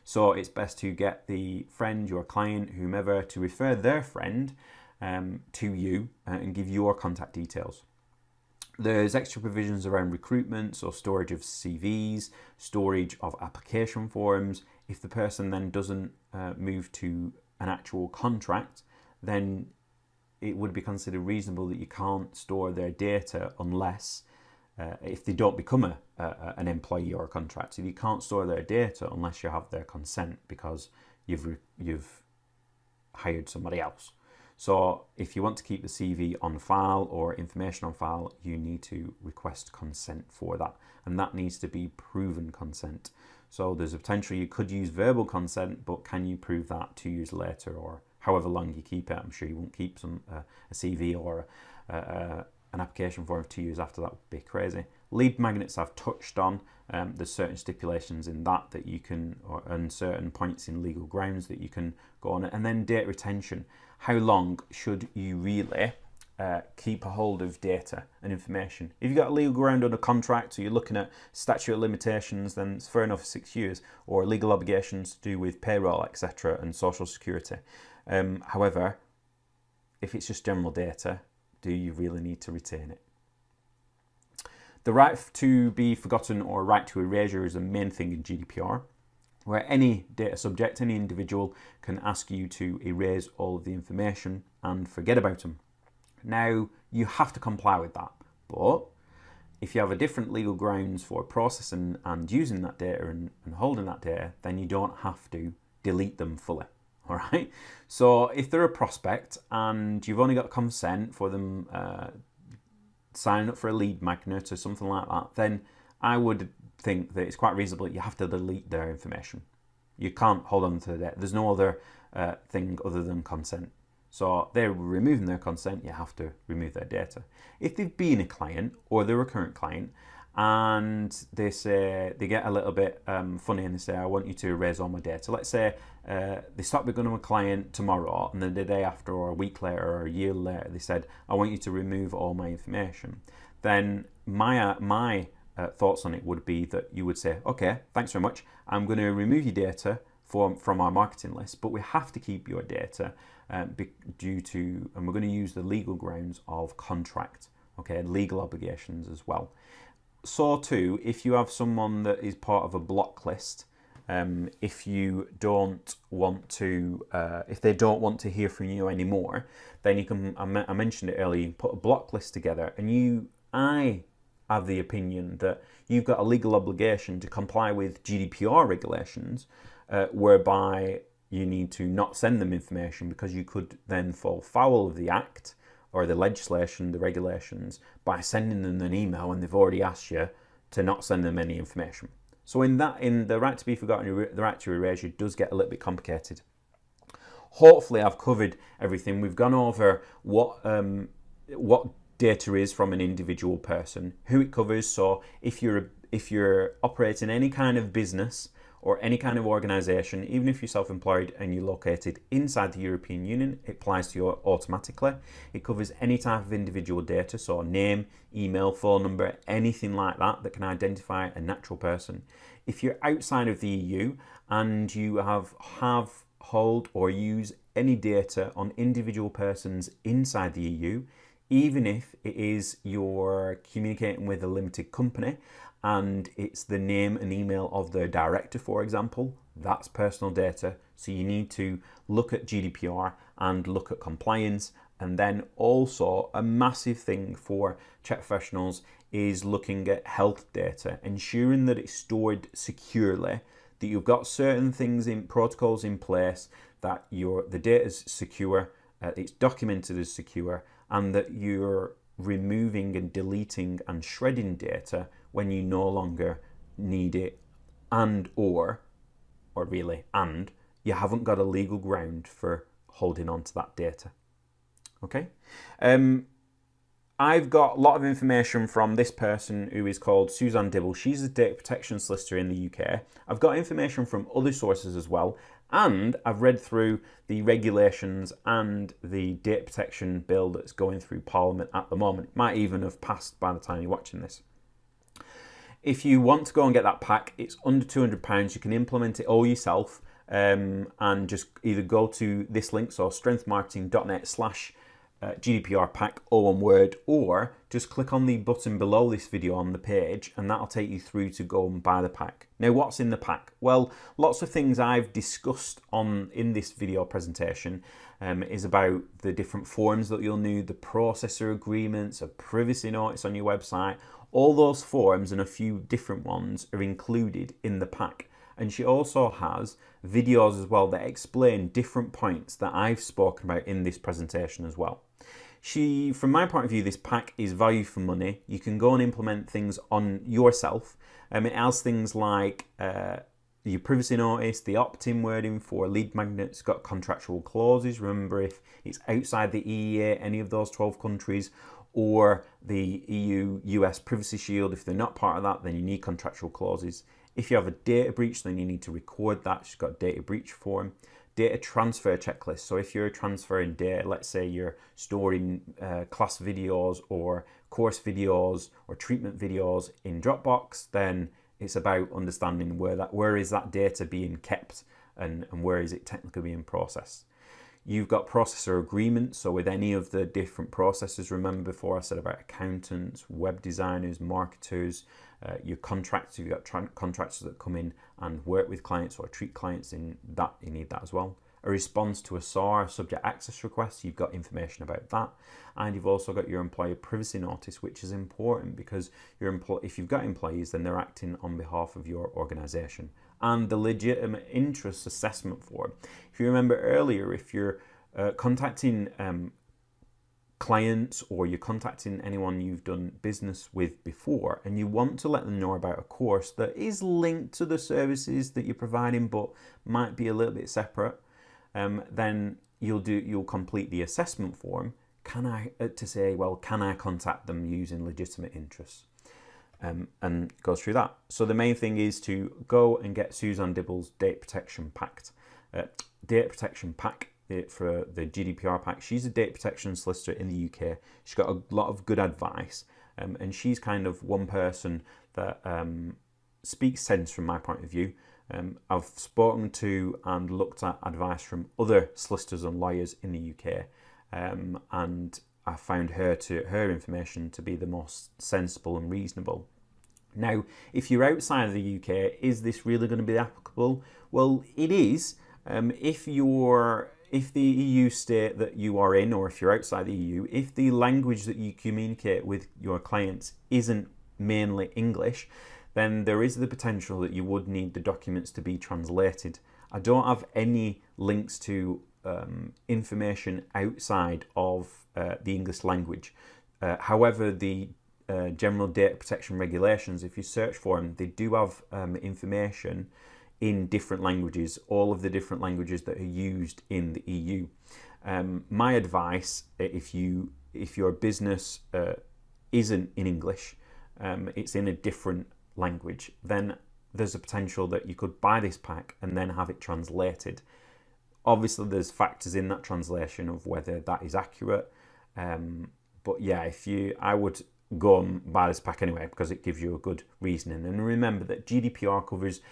So it's best to get the friend, your client, whomever, to refer their friend to you and give your contact details. There's extra provisions around recruitment, so storage of CVs, storage of application forms. If the person then doesn't move to an actual contract, then it would be considered reasonable that you can't store their data unless, if they don't become an employee or a contractor, you can't store their data unless you have their consent, because you've hired somebody else. So if you want to keep the CV on file or information on file, you need to request consent for that. And that needs to be proven consent. So there's a potential you could use verbal consent, but can you prove that 2 years later or however long you keep it? I'm sure you won't keep a CV or an application form for 2 years after. That would be crazy. Lead magnets I've touched on. There's certain stipulations in that you can, and certain points in legal grounds that you can go on. And then data retention. How long should you really keep a hold of data and information? If you've got a legal ground on a contract, so you're looking at statute of limitations, then it's fair enough for 6 years, or legal obligations to do with payroll, etc., and social security. However, if it's just general data, do you really need to retain it? The right to be forgotten or right to erasure is the main thing in GDPR, where any data subject, any individual can ask you to erase all of the information and forget about them. Now, you have to comply with that, but if you have a different legal grounds for processing and using that data and holding that data, then you don't have to delete them fully. All right. So if they're a prospect and you've only got consent for them signing up for a lead magnet or something like that, then I would think that it's quite reasonable that you have to delete their information. You can't hold on to the data. There's no other thing other than consent. So they're removing their consent, you have to remove their data. If they've been a client or they're a current client and they say, they get a little bit funny and they say, I want you to erase all my data. Let's say they stop becoming a client tomorrow and then the day after or a week later or a year later, they said, I want you to remove all my information. Then my thoughts on it would be that you would say, okay, thanks very much. I'm going to remove your data from our marketing list, but we have to keep your data due to, and we're going to use the legal grounds of contract, okay, legal obligations as well. So too, if you have someone that is part of a block list, if you don't want to, if they don't want to hear from you anymore, then you can, I mentioned it earlier, you can put a block list together, and I have the opinion that you've got a legal obligation to comply with GDPR regulations, whereby you need to not send them information because you could then fall foul of the act or the legislation, the regulations, by sending them an email when they've already asked you to not send them any information. So in the right to be forgotten, the right to erasure does get a little bit complicated. Hopefully I've covered everything. We've gone over what data is from an individual person, who it covers. So if you're operating any kind of business or any kind of organisation, even if you're self-employed and you're located inside the European Union, it applies to you automatically. It covers any type of individual data, so name, email, phone number, anything like that that can identify a natural person. If you're outside of the EU and you have, hold or use any data on individual persons inside the EU, even if it is you're communicating with a limited company and it's the name and email of the director, for example, that's personal data. So you need to look at GDPR and look at compliance. And then also a massive thing for Czech professionals is looking at health data, ensuring that it's stored securely, that you've got certain things in protocols in place, that the data is secure, it's documented as secure, and that you're removing and deleting and shredding data when you no longer need it, and you haven't got a legal ground for holding on to that data. Okay. I've got a lot of information from this person who is called Suzanne Dibble. She's a data protection solicitor in the UK. I've got information from other sources as well, and I've read through the regulations and the data protection bill that's going through Parliament at the moment. It might even have passed by the time you're watching this. If you want to go and get that pack, it's under £200. You can implement it all yourself, and just either go to this link, so strengthmarketing.net/GDPR pack, all one word, or just click on the button below this video on the page and that'll take you through to go and buy the pack. Now, what's in the pack? Well, lots of things I've discussed in this video presentation is about the different forms that you'll need, the processor agreements, a privacy notice on your website. All those forms and a few different ones are included in the pack. And she also has videos as well that explain different points that I've spoken about in this presentation as well. From my point of view, this pack is value for money. You can go and implement things on yourself. It has things like your privacy notice, the opt-in wording for lead magnets, got contractual clauses. Remember, if it's outside the EEA, any of those 12 countries, or the EU-US Privacy Shield. If they're not part of that, then you need contractual clauses. If you have a data breach, then you need to record that. She's got a data breach form. Data transfer checklist. So if you're transferring data, let's say you're storing class videos or course videos or treatment videos in Dropbox, then it's about understanding where is that data being kept and where is it technically being processed. You've got processor agreements. So with any of the different processors, remember before I said about accountants, web designers, marketers, your contractors, you've got contractors that come in and work with clients or treat clients in that, you need that as well. A response to a SAR, subject access request, you've got information about that. And you've also got your employer privacy notice, which is important because if you've got employees, then they're acting on behalf of your organization. And the legitimate interest assessment form. If you remember earlier, if you're contacting clients or you're contacting anyone you've done business with before and you want to let them know about a course that is linked to the services that you're providing but might be a little bit separate, then you'll complete the assessment form to say, well, can I contact them using legitimate interests? And goes through that. So the main thing is to go and get Suzanne Dibble's data protection pack for the GDPR pack. She's a data protection solicitor in the UK. She's got a lot of good advice, and she's kind of one person that speaks sense from my point of view. I've spoken to and looked at advice from other solicitors and lawyers in the UK, and I found her information to be the most sensible and reasonable. Now, if you're outside of the UK, is this really going to be applicable? Well, it is. If the EU state that you are in, or if you're outside the EU, if the language that you communicate with your clients isn't mainly English, then there is the potential that you would need the documents to be translated. I don't have any links to information outside of the English language. However, the general data protection regulations, if you search for them, they do have information in different languages, all of the different languages that are used in the EU. My advice, if your business isn't in English, it's in a different language, then there's a potential that you could buy this pack and then have it translated. Obviously, there's factors in that translation of whether that is accurate. But yeah, I would go and buy this pack anyway because it gives you a good reasoning. And remember that GDPR covers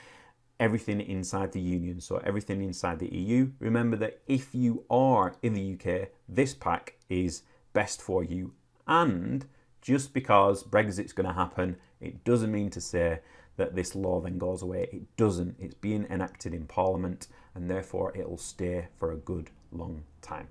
everything inside the union, so everything inside the EU. Remember that if you are in the UK, this pack is best for you. And just because Brexit's going to happen, it doesn't mean to say that this law then goes away. It doesn't. It's being enacted in Parliament and therefore it'll stay for a good long time.